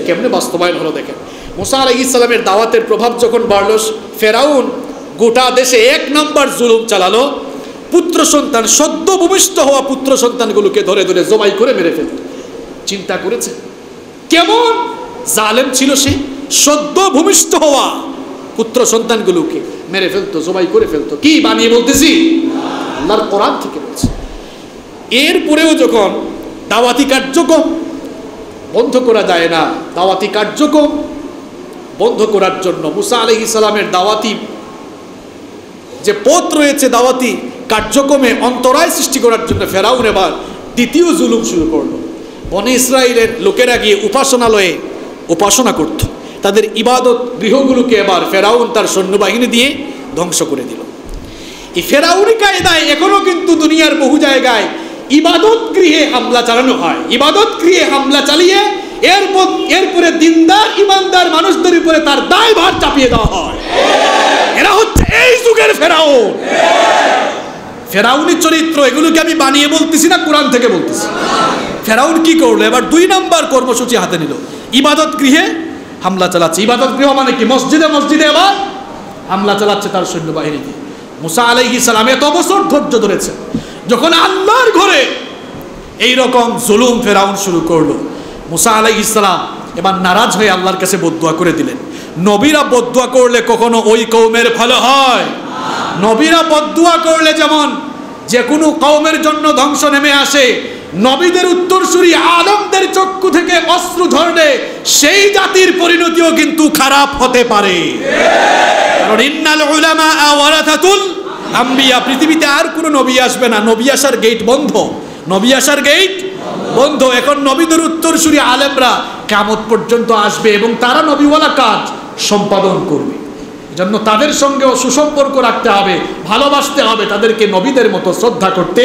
কেমনে বাস্তবায়ন হলো দেখেন। মুসা আলাইহিস সালামের দাওয়াতের প্রভাব যখন বাড়ল, ফেরাউন গোটা দেশে এক নম্বর জুলুম চালালো। পুত্র সন্তান, সদ্য ভূমিষ্ঠ হওয়া পুত্র সন্তানগুলোকে ধরে ধরে জবাই করে মেরে ফেলত। চিন্তা করেছে কেমন জালেম ছিল সে? সদ্য ভূমিষ্ঠ হওয়া পুত্র সন্তানগুলোকে মেরে ফেলতো, জবাই করে ফেলতো। কি বানিয়ে বলতেছি? আল্লাহর কোরআন থেকে বলছে। এরপরেও যখন দাওয়াতি কার্যক্রম বন্ধ করা যায় না, দাওয়াতি কার্যক্রম বন্ধ করার জন্য মুসা আলাইহিস সালামের দাওয়াতি যে পথ রয়েছে, দাওয়াতি কার্যক্রমে অন্তরায় সৃষ্টি করার জন্য ফেরাউন এবার দ্বিতীয় জুলুম শুরু করলো। বনে ইসরায়েলের লোকেরা গিয়ে উপাসনালয়ে উপাসনা করত, তাদের ইবাদত গৃহগুলোকে এবার ফেরাউন তার সৈন্যবাহিনী দিয়ে ধ্বংস করে দিল। এই ফেরাউনি কায়দায় এখনো কিন্তু দুনিয়ার বহু জায়গায় ইবাদত গৃহে হামলা চালানো হয়। ইবাদত গৃহে হামলা চালিয়ে এরপরে দিনদার ইমানদার মানুষদের উপরে তার দায়ভার চাপিয়ে দেওয়া হয়। এরা হচ্ছে এই যুগের ফেরাউন। ফেরাউনি চরিত্র, এগুলোকে আমি বানিয়ে বলতেছি না, কোরআন থেকে বলতেছি। ফেরাউন কি করলো? এবার 2 নম্বর কর্মসূচি হাতে নিল, ইবাদত গৃহে হামলা চালাচ্ছে। ইবাদত গৃহ মানে কি? মসজিদে মসজিদে এবার হামলা চালাচ্ছে তার সৈন্যবাহিনী দিয়ে। মুসা আলাইহিস সালাম এত বছর ধৈর্য ধরেছে, যখন আল্লাহর ঘরে এই রকম জুলুম ফেরাউন শুরু করলো, মুসা আলাইহিস সালাম এবার নারাজ হয়ে আল্লাহর কাছে বদদুয়া করে দিলেন। নবীরা বদদুয়া করলে কখনো ওই কওমের ভালো হয়? নবীরা বদদুয়া করলে যেমন যে কোনো কওমের জন্য ধ্বংস নেমে আসে, নবীদের উত্তরসূরি আদমদের চক্ষু থেকে অশ্রু ঝরলে সেই জাতির পরিণতিও কিন্তু খারাপ হতে পারে। কারণ ইন্নাল উলামা ওয়ারাসাতুল আম্বিয়া, পৃথিবীতে আর কোনো নবী আসবে না, নবী আসার গেট বন্ধ, নবী আসার গেট বন্ধ। এখন নবীদের উত্তরসূরি আলেমরা কিয়ামত পর্যন্ত আসবে এবং তারা নবীওয়ালা কাজ সম্পাদন করবে। জন্য তাদের সঙ্গেও সুসম্পর্ক রাখতে হবে, ভালোবাসতে হবে, তাদেরকে নবীদের মতো শ্রদ্ধা করতে।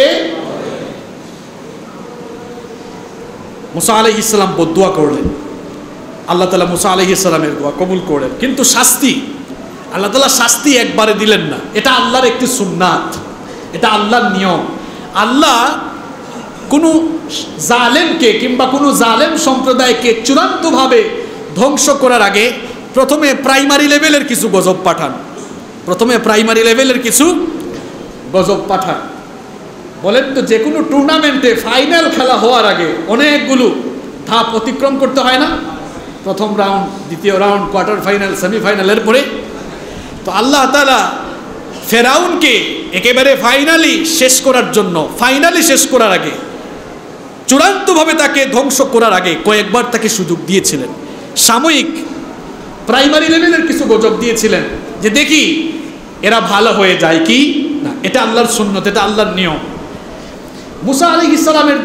মুসা আলাইহিস সালাম বদদুয়া করলেন, আল্লাহ তাআলা মুসা আলাইহিস সালামের দোয়া কবুল করলেন। কিন্তু শাস্তি, আল্লাহ তাআলা শাস্তি একবারে দিলেন না। এটা আল্লাহর একটি সুন্নাত, এটা আল্লাহর নিয়ম। আল্লাহ কোনো জালেমকে কিংবা কোনো জালেম সম্প্রদায়কে চূড়ান্তভাবে ধ্বংস করার আগে প্রথমে প্রাইমারি লেভেলের কিছু গজব পাঠান। প্রথমে প্রাইমারি লেভেলের কিছু গজব পাঠান। বলেন তো, যে কোনো টুর্নামেন্টে ফাইনাল খেলা হওয়ার আগে অনেকগুলো ধাপ অতিক্রম করতে হয় না? প্রথম রাউন্ড, দ্বিতীয় রাউন্ড, কোয়ার্টার ফাইনাল, সেমিফাইনালের পরে। তো আল্লাহ তাআলা ফেরাউনকে একেবারে ফাইনালি শেষ করার জন্য, ফাইনালি শেষ করার আগে, চূড়ান্তভাবে তাকে ধ্বংস করার আগে কয়েকবার তাকে সুযোগ দিয়েছিলেন। সাময়িক প্রাইমারি লেভেলের কিছু গজব দিয়েছিলেন যে দেখি এরা ভালো হয়ে যায় কি না। এটা আল্লাহর সুন্নত, এটা আল্লাহর নিয়ম। মুসা আলাইহিস সালামের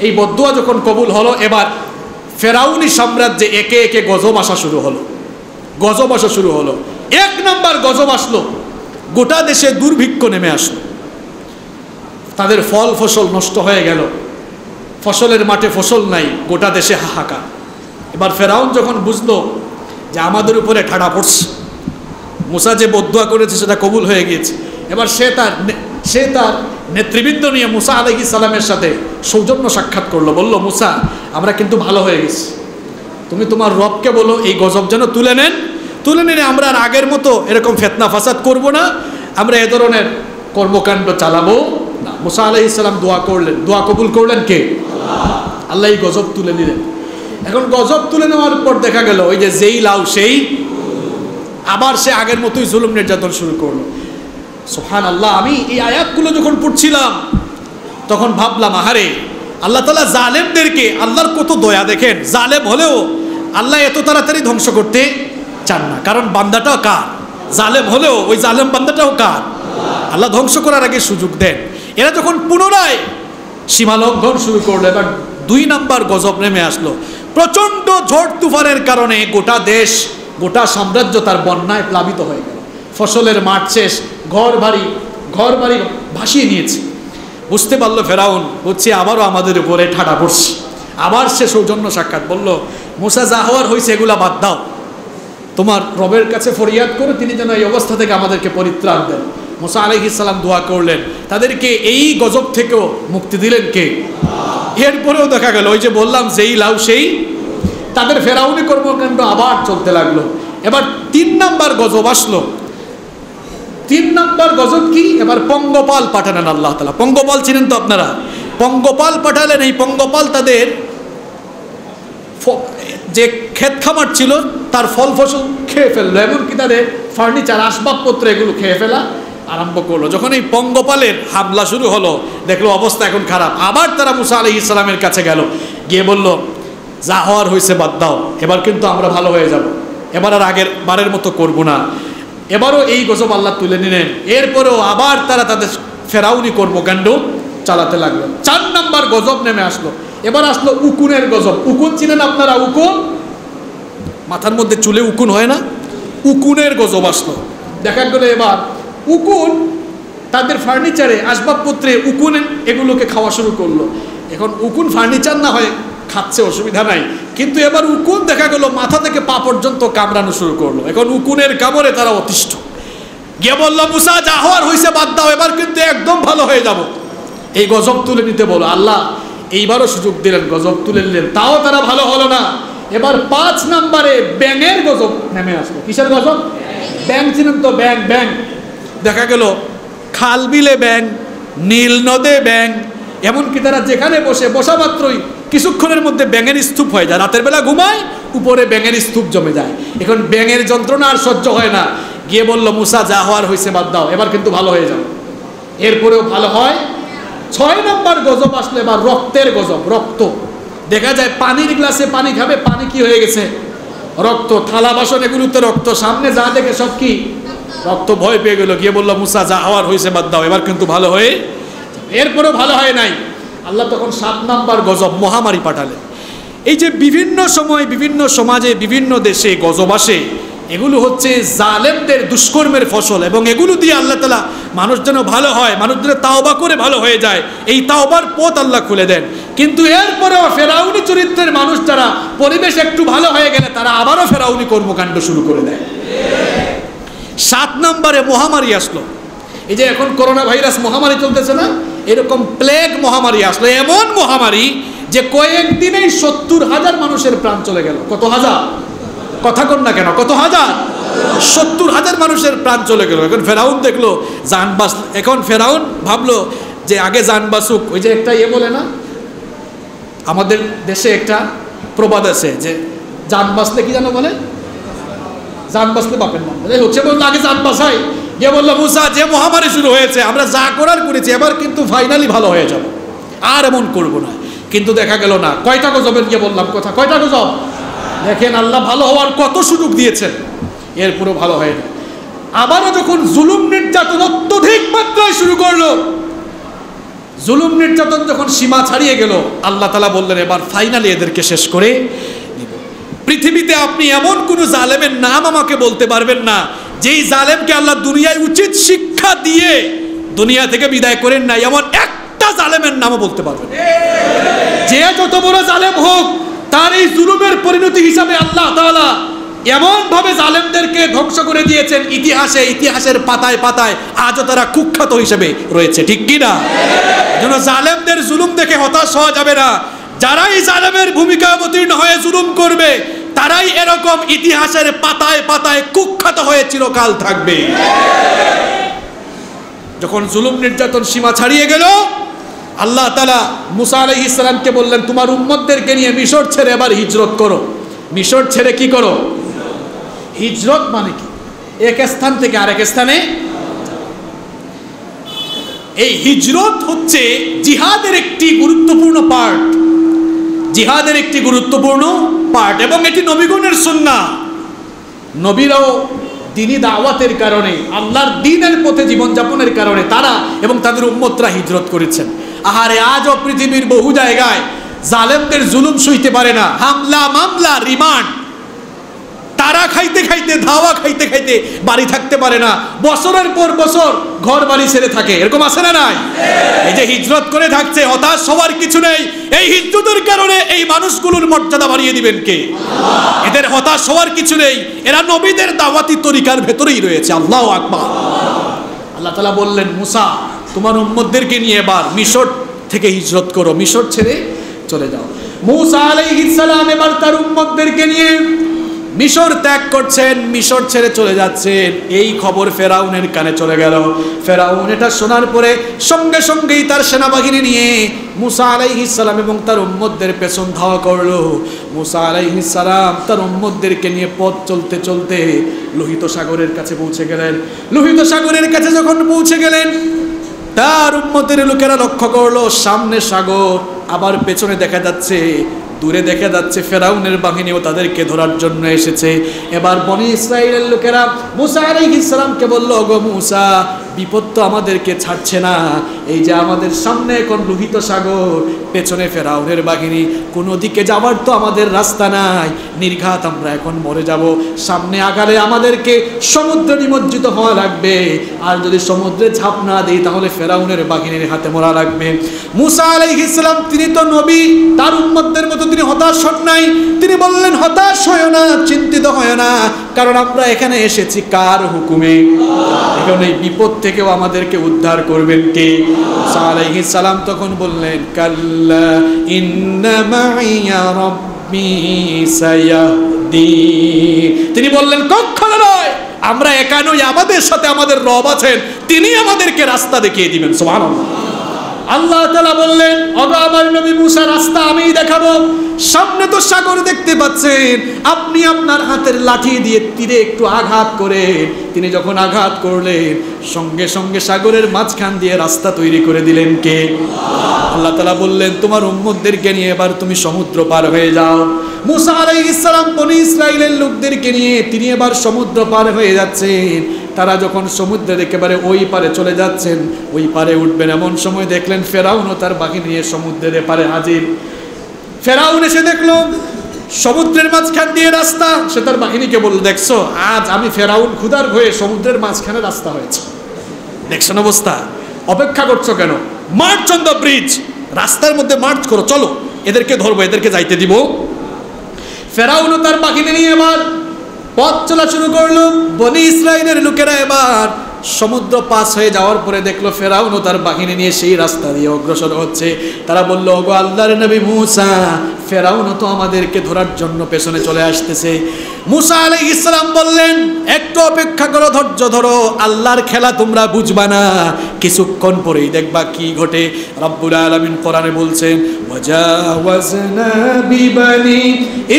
এই বদদুয়া যখন কবুল হলো, এবার ফেরাউনি সাম্রাজ্যে একে একে গজব আসা শুরু হলো, গজব আসা শুরু হলো। 1 নম্বর গজব আসলো, গোটা দেশে দুর্ভিক্ষ নেমে আসলো, তাদের ফল ফসল নষ্ট হয়ে গেল, ফসলের মাঠে ফসল নাই, গোটা দেশে হাহাকার। এবার ফেরাউন যখন বুঝলো যে আমাদের উপরে ঠাড়া পড়ছে, মুসা যে বদদুয়া করেছে সেটা কবুল হয়ে গিয়েছে, এবার সে তার নেতৃবৃন্দ নিয়ে মুসা আলাইহিস সালামের সাথে সৌজন্য সাক্ষাৎ করলো। বলল, মুসা, আমরা কিন্তু ভালো হয়ে গেছি, তুমি তোমার রবকে বলো এই গজব যেন তুলে নেন, তুলে নিলে আমরা আর আগের মতো এরকম ফিতনা ফাসাদ করব না, আমরা এ ধরনের কর্মকাণ্ড চালাবো না। মুসা আলাইহিস সালাম দোয়া করলেন, দোয়া কবুল করলেন কে? আল্লাহ। এই গজব তুলে নিলেন। এখন গজব তুলে নেওয়ার পর দেখা গেল ওই যে যেই লাউ সেই, আবার সে আগের মতোই জুলুম নির্যাতন শুরু করলো। সুবহানাল্লাহ। আমি এই আয়াতগুলো যখন পড়ছিলাম তখন ভাবলাম, আহারে আল্লাহ তাআলা জালেমদেরকে, আল্লাহর কত দয়া দেখেন, জালেম হলেও আল্লাহ এত তাড়াতাড়ি ধ্বংস করতে চান না, কারণ বান্দাটাও কার? জালেম হলেও ওই জালেম বান্দাটাও কার? আল্লাহ ধ্বংস করার আগে সুযোগ দেন। এরা যখন পুনরায় সীমালঙ্ঘন শুরু করলো, এবার 2 নম্বর গজব নেমে আসলো। প্রচণ্ড ঝড় তুফানের কারণে গোটা দেশ, গোটা সাম্রাজ্য তার বন্যায় প্লাবিত হয়ে গেল। ফসলের মাঠ শেষ, ঘর বাড়ি ভাসিয়ে নিয়েছে। বুঝতে পারলো ফেরাউন, হচ্ছে আবারও আমাদের উপরে ঠাডা পড়ছে। আবার সে সৌজন্য সাক্ষাৎ বলল, মুসা যা হওয়ার হয়েছে এগুলা বাদ দাও, তোমার রবের কাছে ফরিয়াদ করে তিনি যেন এই অবস্থা থেকে আমাদেরকে পরিত্রাণ দেন। মুসা আলাইহিস সালাম দোয়া করলেন, তাদেরকে এই গজব থেকেও মুক্তি দিলেন কে? এরপরেও দেখা গেল ওই যে বললাম যেই লাউ সেই, তাদের ফেরাউনি কর্মকাণ্ড আবার চলতে লাগলো। এবার 3 নাম্বার গজব আসলো। 3 নাম্বার গজব কি? এবার পঙ্গপাল পাঠালেন আল্লাহ তাআলা। পঙ্গপাল চিনেন তো আপনারা? পঙ্গপাল পাঠালেন। এই পঙ্গপাল তাদের যে ক্ষেত খামার ছিল তার ফল ফসল খেয়ে ফেললো, এমনকি তাদের ফার্নিচার আসবাবপত্র এগুলো খেয়ে ফেলা আরম্ভ করলো। যখন এই পঙ্গপালের হামলা শুরু হলো, দেখলো অবস্থা এখন খারাপ। আবার তারা মুসা আলাইহিস সালামের কাছে গেল, গিয়ে বলল, যা হওয়ার হয়েছে বাদ দাও, এবার কিন্তু আমরা ভালো হয়ে যাব, এবার আর আগের বারের মতো করব না। এবারও এই গজব আল্লাহ তুলে নিলেন। এরপরেও আবার তারা তাদের ফেরাউনি কর্মকাণ্ড চালাতে লাগলো। 4 নাম্বার গজব নেমে আসলো। এবার আসলো উকুনের গজব। উকুন চিনেন আপনারা? উকুন, মাথার মধ্যে চুলে উকুন হয় না? উকুনের গজব আসলো। দেখা গেল এবার উকুন তাদের ফার্নিচারে, আসবাবপত্রে উকুন এগুলোকে খাওয়া শুরু করলো। এখন উকুন ফার্নিচার না হয় খাচ্ছে, অসুবিধা নাই, কিন্তু এবার উকুন দেখা গেল মাথা থেকে পা পর্যন্ত কামড়ানো শুরু করলো। এখন উকুনের কামড়ে তারা অতিষ্ঠ। গিয়ে বলল, মুসা যা হওয়ার হয়েছে বাদ দাও, এবার কিন্তু একদম ভালো হয়ে যাব, এই গজব তুলে নিতে বলো। আল্লাহ এইবারও সুযোগ দিলেন, গজব তুলে নিলেন, তাও তারা ভালো হলো না। এবার 5 নাম্বারে ব্যাঙের গজব নেমে আসলো। কিসের গজব? ব্যাঙ চিনেন তো? ব্যাঙ দেখা গেল খাল বিলে ব্যাঙ, নীল নদে ব্যাঙ, এমনকি তারা যেখানে বসা মাত্রই কিছুক্ষণের মধ্যে ব্যাঙের স্তূপ হয়ে যায়। রাতের বেলা ঘুমায়, উপরে ব্যাঙের স্তূপ জমে যায়। এখন ব্যাঙের যন্ত্রণা আর সহ্য হয় না। গিয়ে বলল, মুসা যা হওয়ার হয়েছে বাদ দাও, এবার কিন্তু ভালো হয়ে যাবে। এরপরেও ভালো হয়। 6 নাম্বার গজব আসলে এবার রক্তের গজব। রক্ত দেখা যায়, পানির গ্লাসে পানি খাবে, পানি কি হয়ে গেছে? রক্ত। থালা বাসন এগুলোতে রক্ত, সামনে যা দেখে সব কি রক্ত। ভয় পেয়ে গেল, গিয়ে বলল, মুসা যা হওয়ার হয়েছে বাদ দাও, এবার কিন্তু ভালো হয়ে। এরপরেও ভালো হয় নাই। আল্লাহ তখন 7 নাম্বার গজব, মহামারী পাঠালেন। এই যে বিভিন্ন সময় বিভিন্ন সমাজে বিভিন্ন দেশে গজব আসে, এগুলো হচ্ছে জালেমদের দুষ্কর্মের ফসল, এবং এগুলো দিয়ে আল্লাহ তাআলা মানুষ যেন ভালো হয়, মানুষ যেন তাওবা করে ভালো হয়ে যায়, এই তাওবার পথ আল্লাহ খুলে দেন। কিন্তু এরপরেও ফেরাউনি চরিত্রের মানুষ যারা, পরিবেশ একটু ভালো হয়ে গেলে তারা আবারও ফেরাউনি কর্মকাণ্ড শুরু করে দেয়। 7 নম্বরে মহামারী আসলো। এই যে এখন করোনা ভাইরাস মহামারী চলতেছে না, এরকম প্লেগ মহামারী আসলো। এমন মহামারী যে কয়েকদিনেই 70,000 মানুষের প্রাণ চলে গেল। কত হাজার? কথা কন না কেন? কত হাজার? 70,000 মানুষের প্রাণ চলে গেল। এখন ফেরাউন দেখলো জান বাঁচ, এখন ফেরাউন ভাবলো যে আগে জান বাঁচুক। ওই যে একটা বলে না, আমাদের দেশে একটা প্রবাদ আছে যে জান বাঁচলে কি জানো বলে? জান বাঁচলে বাপের নাম হচ্ছে। বললো আগে জান বাঁচাই। গিয়ে বললো, মুসা যে মহামারী শুরু হয়েছে, আমরা যা করার করেছি, এবার কিন্তু ফাইনালি ভালো হয়ে যাবো, আর এমন করবো না। কিন্তু দেখা গেল না। কয়টা গজবের গিয়ে বললাম কথা? কয়টা গজব? দেখেন আল্লাহ ভালো হওয়ার কত সুযোগ দিয়েছেন, এরপরও ভালো হয় না। আবারও যখন জুলুম নির্যাতন অত্যধিক মাত্রায় শুরু করলো, জুলুম নির্যাতন যখন সীমা ছাড়িয়ে গেল, আল্লাহ তাআলা বললেন, এবার ফাইনালি এদেরকে শেষ করে দিব। পৃথিবীতে আপনি এমন কোন জালেমের নাম আমাকে বলতে পারবেন না যেই জালেমকে আল্লাহ দুনিয়ায় উচিত শিক্ষা দিয়ে দুনিয়া থেকে বিদায় করেন নাই, এমন একটা জালেমের নামও বলতে পারবেন। যে যত বড় জালেম হোক, তার এই জুলুমের পরিণতি হিসাবে আল্লাহ তাআলা এমন ভাবে জালেমদেরকে ধ্বংস করে দিয়েছেন, ইতিহাসের পাতায় পাতায় আজও তারা কুখ্যাত হিসেবে রয়েছে। ঠিক কি না? যেন জালেমদের জুলুম দেখে হতাশ হওয়া যাবে না। যারাই জালেমের ভূমিকা অবতীর্ণ হয়ে জুলুম করবে, তারাই এরকম ইতিহাসের পাতায় পাতায় কুখ্যাত হয়ে চিরকাল থাকবে। যখন জুলুম নির্যাতন সীমা ছাড়িয়ে গেল, আল্লাহ তাআলা মুসা আলাইহিস সালামকে বললেন, তোমার উম্মতদেরকে নিয়ে মিশর ছেড়ে এবার হিজরত করো। মিশর ছেড়ে কি করো? হিজরত মানে কি? এক স্থান থেকে আরেক স্থানে। এই হিজরত হচ্ছে জিহাদের একটি গুরুত্বপূর্ণ পার্ট, জিহাদের একটি গুরুত্বপূর্ণ পার্ট, এবং এটি নবীগণের সুন্নাহ। নবীরাও দ্বীনি দাওয়াতের কারণে, আল্লাহর দ্বীনের পথে জীবনযাপনের কারণে তারা এবং তাদের উম্মতরা হিজরত করেছেন। আহারে আজও পৃথিবীর বহু জায়গায় জালেমদের জুলুম সইতে পারে না, হামলা মামলা রিমান্ড, তারা খাইতে খাইতে ধাওয়া খাইতে খাইতে বাড়ি থাকতে পারে না, বছরের পর বছর ঘর বাড়ি ছেড়ে থাকে, এরকম আছে না নাই? এই যে হিজরত করে থাকছে, হতাশ হওয়ার কিছু নেই। এই হিজরতের কারণে এই মানুষগুলোর মর্যাদা বাড়িয়ে দিবেন কে? এদের হতাশ হওয়ার কিছু নেই, এরা নবীদের দাওয়াতি তরিকার ভেতরেই রয়েছে। আল্লাহু আকবার। আল্লাহ তাআলা বললেন, মুসা তোমার উম্মতদেরকে নিয়ে এবার মিশর থেকে হিজরত করো, মিশর ছেড়ে চলে যাও। মুসা আলাইহিস সালাম এবার তার উম্মতদেরকে নিয়ে মিশর ত্যাগ করছেন, মিশর ছেড়ে চলে যাচ্ছেন। এই খবর ফেরাউনের কানে চলে গেল। ফেরাউন এটা শোনার পরে সঙ্গে সঙ্গেই তার সেনাবাহিনী নিয়ে মুসা আলাইহিস সালাম এবং তার উম্মতদের পেছন ধাওয়া করলো। মুসা আলাইহিস সালাম তার উম্মতদেরকে নিয়ে পথ চলতে চলতে লোহিত সাগরের কাছে পৌঁছে গেলেন। লোহিত সাগরের কাছে যখন পৌঁছে গেলেন, তার উম্মতের লোকেরা লক্ষ্য করলো সামনে সাগর, আবার পেছনে দেখা যাচ্ছে, দূরে দেখা যাচ্ছে ফেরাউনের বাহিনীও তাদেরকে ধরার জন্য এসেছে। এবার বনি ইসরাইলের লোকেরা মুসা আলাইহিস সালামকে বলল, ওগো মুসা, বিপদ তো আমাদেরকে ছাড়ছে না, এই যে আমাদের সামনে এখন লোহিত সাগর, পেছনে ফেরাউনের বাহিনী, কোনো দিকে যাবার তো আমাদের রাস্তা নাই, নির্ঘাত আমরা এখন মরে যাব। সামনে আগালে আমাদেরকে সমুদ্রে নিমজ্জিত হওয়া লাগবে, আর যদি সমুদ্রে ঝাঁপ না দিই তাহলে ফেরাউনের বাহিনীর হাতে মরা লাগবে। মুসা আলাইহিস সালাম তিনি তো নবী, তার উম্মতদের মতো তিনি হতাশ হন নাই। তিনি বললেন, হতাশ হয় না, চিন্তিত হয় না, কারণ আমরা এখানে এসেছি কার হুকুমে? এখানে বিপদ থেকেও আমাদেরকে উদ্ধার করবেন কে? মুসা আলাইহিস সালাম তখন বললেন, কাল্লা ইন্না মাইয়া রাব্বি সায়াহদি। তিনি বললেন, কখনো নয়, আমরা একা নই, আমাদের সাথে আমাদের রব আছেন, তিনি আমাদেরকে রাস্তা দেখিয়ে দিবেন। সুবহানাল্লাহ। আল্লাহ তাআলা বললেন, ওগো আমার নবী মুসা, রাস্তা আমিই দেখাবো। সামনে তো সাগর দেখতে পাচ্ছেন, আপনি আপনার হাতের লাঠি দিয়ে তীরে একটু আঘাত করে, তিনি যখন আঘাত করলেন সঙ্গে সঙ্গে সাগরের মাঝখান দিয়ে রাস্তা তৈরি করে দিলেন কে? আল্লাহ তাআলা বললেন, তোমার উম্মতদেরকে নিয়ে এবার তুমি সমুদ্র পার হয়ে যাও। মুসা আলাইহিস সালাম বনি ইসরাইলের লোকদেরকে নিয়ে তিনি এবার সমুদ্র পার হয়ে যাচ্ছেন। তারা যখন সমুদ্রের একেবারে ওই পারে চলে যাচ্ছেন, ওই পারে উঠবেন, এমন সময় দেখলেন ফেরাউন ও তার বাহিনী নিয়ে সমুদ্রের এপারে হাজির। ফেরাউন এসে দেখলো সমুদ্রের মাঝখান দিয়ে রাস্তা, সে তার বাহিনীকে বলল, দেখছো আজ আমি ফেরাউন ক্ষুধার ভয়ে সমুদ্রের মাঝখানে রাস্তা হয়েছে, দেখছেন অবস্থা, অপেক্ষা করছো কেন? মার্চ অন দ্য ব্রিজ, রাস্তার মধ্যে মার্চ করো, চলো এদেরকে ধরবো, এদেরকে যাইতে দিব। ফেরাউন ও তার বাহিনী নিয়ে এবার পথ চলা শুরু করলো। বনি ইসরাইলের লোকেরা এবার সমুদ্র পাস হয়ে যাওয়ার পরে দেখলো ফেরাউন ও তার বাহিনী নিয়ে সেই রাস্তা দিয়ে অগ্রসর হচ্ছে। তারা বলল, ওগো আল্লাহর নবী মুসা, ফেরাউন তো আমাদেরকে ধরার জন্য পেছনে চলে আসতেছে। মুসা আলাইহিস সালাম বললেন, একটু অপেক্ষা করো, ধৈর্য ধরো, আল্লাহর খেলা তোমরা বুঝবা না, কিছুক্ষণ পরেই দেখবা কি ঘটে। রব্বুল আলামিন কোরআনে বলছেন, ওয়াজাওয়াজনা বিবানি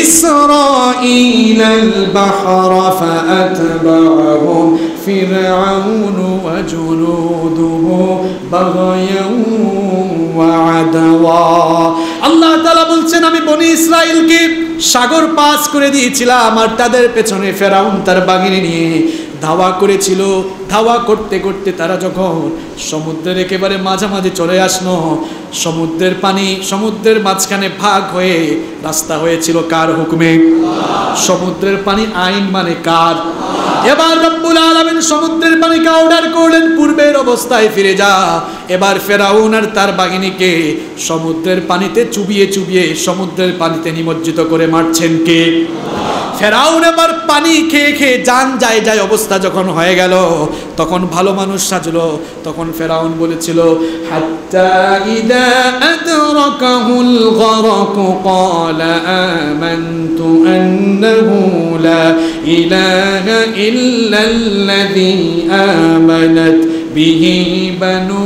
ইসরাঈলাল বাহরা ফাআতবাহুম ফিরআউন ওয়া জুনুদুহু বাগয়ান ওয়া আদওয়া। আল্লাহ তাআলা বলছেন, আমি বনি ইসরাইলকে সাগর পাস করে দিয়েছিলাম, আর তাদের পেছনে ফেরাউন তার বাহিনী নিয়ে ধাওয়া করেছিল। ধাওয়া করতে করতে তারা যখন সমুদ্রের একেবারে মাঝামাঝি চলে আসলো, সমুদ্রের পানি সমুদ্রের মাঝখানে ভাগ হয়ে রাস্তা হয়েছিল কার হুকুমে? সমুদ্রের পানি আইন মানে কার? এবার রব্বুল আলামিন সমুদ্রের পানিকে অর্ডার করলেন, পূর্বের অবস্থায় ফিরে যা। এবার ফেরাউন আর তার বাহিনীকে সমুদ্রের পানিতে চুবিয়ে চুবিয়ে সমুদ্রের পানিতে নিমজ্জিত করে মারছেন কে? ফেরাউন এবার পানি খেয়ে খেয়ে জান যায় যায় অবস্থা যখন হয়ে গেল, তখন ভালো মানুষ সাজলো। তখন ফেরাউন বলেছিল, হাত্তা ইদা আদরাকাহুল গরক ক্বালা আমানতু আন্নাহু লা ইলাহা ইল্লাল্লাযী আমানাত বিহি বানু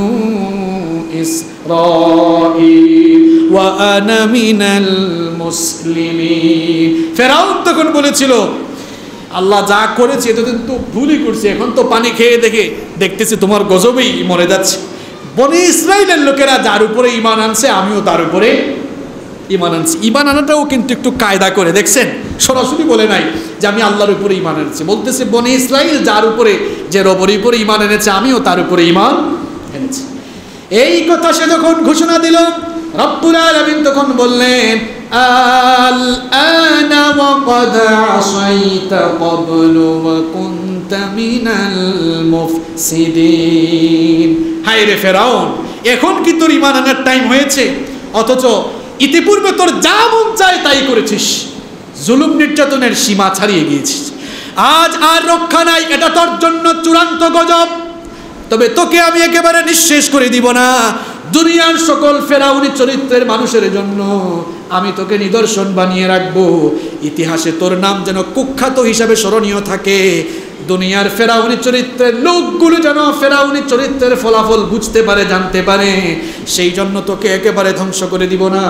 ইসরাঈল ওয়া আনা মিনাল মুসলিমিন। ফেরাউন তখন বলেছিল, আল্লাহ যা করেছে এটা তো ভুলই করছে, এখন তো পানি খেয়ে দেখতেছি তোমার গজবেই মরে যাচ্ছে। বনি ইসরাইলের লোকেরা যার উপরে ঈমান আনছে, আমিও তার উপরে ঈমান আনছি। ঈমান আনাটাও কিন্তু একটু কায়দা করে, দেখছেন, সরাসরি বলে নাই যে আমি আল্লাহর উপরে ঈমান এনেছি, বলতেছে বনি ইসরাইল যার উপরে, যে রবের উপরে ঈমান এনেছে, আমিও তার উপরে ঈমান এনেছি। এই কথা সে যখন ঘোষণা দিল, রব্বুল আলামিন তখন বললেন আল আনা ওয়া ক্বাদ আসাইতা ক্বাবলু ওয়া কুনতা মিনাল মুফসিদিন। হায় রে ফেরাউন, এখন কি তোর ঈমান আনার টাইম হয়েছে? অথচ ইতিপূর্বে তোর যা মন চায় তাই করেছিস, জুলুম নির্যাতনের সীমা ছাড়িয়ে গিয়েছিস। আজ আর রক্ষা নাই, এটা তোর জন্য চূড়ান্ত গজব। তবে তোকে আমি একেবারে নিঃশেষ করে দিব না, দুনিয়ার সকল ফেরাউনি চরিত্রের মানুষের জন্য আমি তোকে নিদর্শন বানিয়ে রাখবো। ইতিহাসে তোর নাম যেন কুখ্যাত হিসাবে স্মরণীয় থাকে। দুনিয়ার ফেরাউনি চরিত্রের লোকগুলো যেন ফেরাউনি চরিত্রের ফলাফল বুঝতে পারে, জানতে পারে। সেই জন্য তোকে একেবারে ধ্বংস করে দিব না।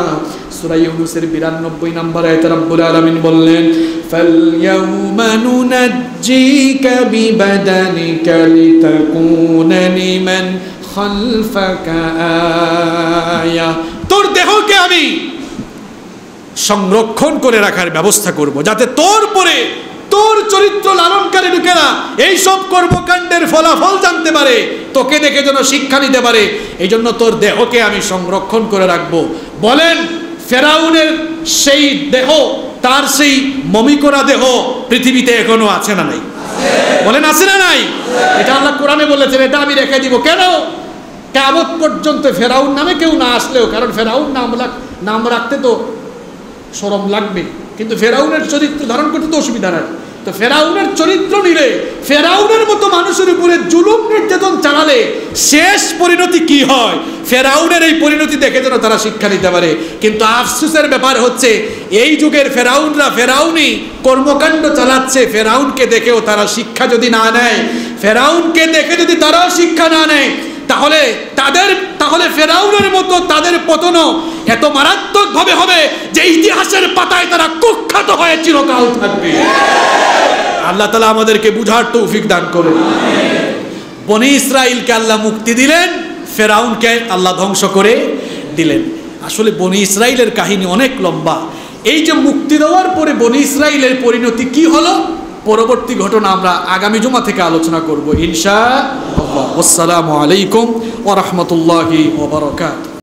সূরা ইউনূসের 92 নম্বর আয়াতে রব্বুল আলামিন বললেন ফালইয়াউমা নুনাজ্জিকা বিবাদানিকা লিতাকুনা লিমান খালফাকা আয়া। তোর দেহকে আমি সংরক্ষণ করে রাখার ব্যবস্থা করব, যাতে তোর পরে তোর চরিত্র লালনকারী লোকেরা এইসব কর্মকাণ্ডের ফলাফল জানতে পারে, তোকে দেখে যেন শিক্ষা নিতে পারে। এই জন্য তোর দেহকে আমি সংরক্ষণ করে রাখবো। বলেন, ফেরাউনের সেই দেহ, তার সেই মমি করা দেহ পৃথিবীতে এখনো আছে না নাই? বলেন আছে না নাই? এটা আল্লাহ কোরআনে বলেছেন, এটা আমি রেখে দিব। কেন? কিয়ামত পর্যন্ত ফেরাউন নামে কেউ না আসলেও, কারণ ফেরাউন নাম রাখতে তো শরম লাগবে, কিন্তু ফেরাউনের চরিত্র ধারণ করতে তো অসুবিধা নাই। তো ফেরাউনের চরিত্র নিলে, ফেরাউনের মতো মানুষের উপরে জুলুম নির্যাতন চালালে শেষ পরিণতি কি হয়, ফেরাউনের এই পরিণতি দেখে যেন তারা শিক্ষা নিতে পারে। কিন্তু আফসোসের ব্যাপার হচ্ছে, এই যুগের ফেরাউনরা ফেরাউনি কর্মকাণ্ড চালাচ্ছে। ফেরাউনকে দেখেও তারা শিক্ষা যদি না নেয়, ফেরাউনকে দেখে যদি তারাও শিক্ষা না নেয়, তাহলে ফেরাউনের মতো তাদের পতনও এত মারাত্মকভাবে হবে যে ইতিহাসের পাতায় তারা কুখ্যাত হয়ে চিরকাল থাকবে। আল্লাহ তাআলা আমাদেরকে বুঝার তৌফিক দান করুন। বনি ইসরাইলকে আল্লাহ মুক্তি দিলেন, ফেরাউনকে আল্লাহ ধ্বংস করে দিলেন। আসলে বনি ইসরাইলের কাহিনী অনেক লম্বা। এই যে মুক্তি দেওয়ার পরে বনি ইসরাইলের পরিণতি কি হলো, পরবর্তী ঘটনা আমরা আগামী জুমা থেকে আলোচনা করব ইনশাআল্লাহ। আসসালামু আলাইকুম ওয়া রাহমাতুল্লাহি ওয়া বারাকাতুহু।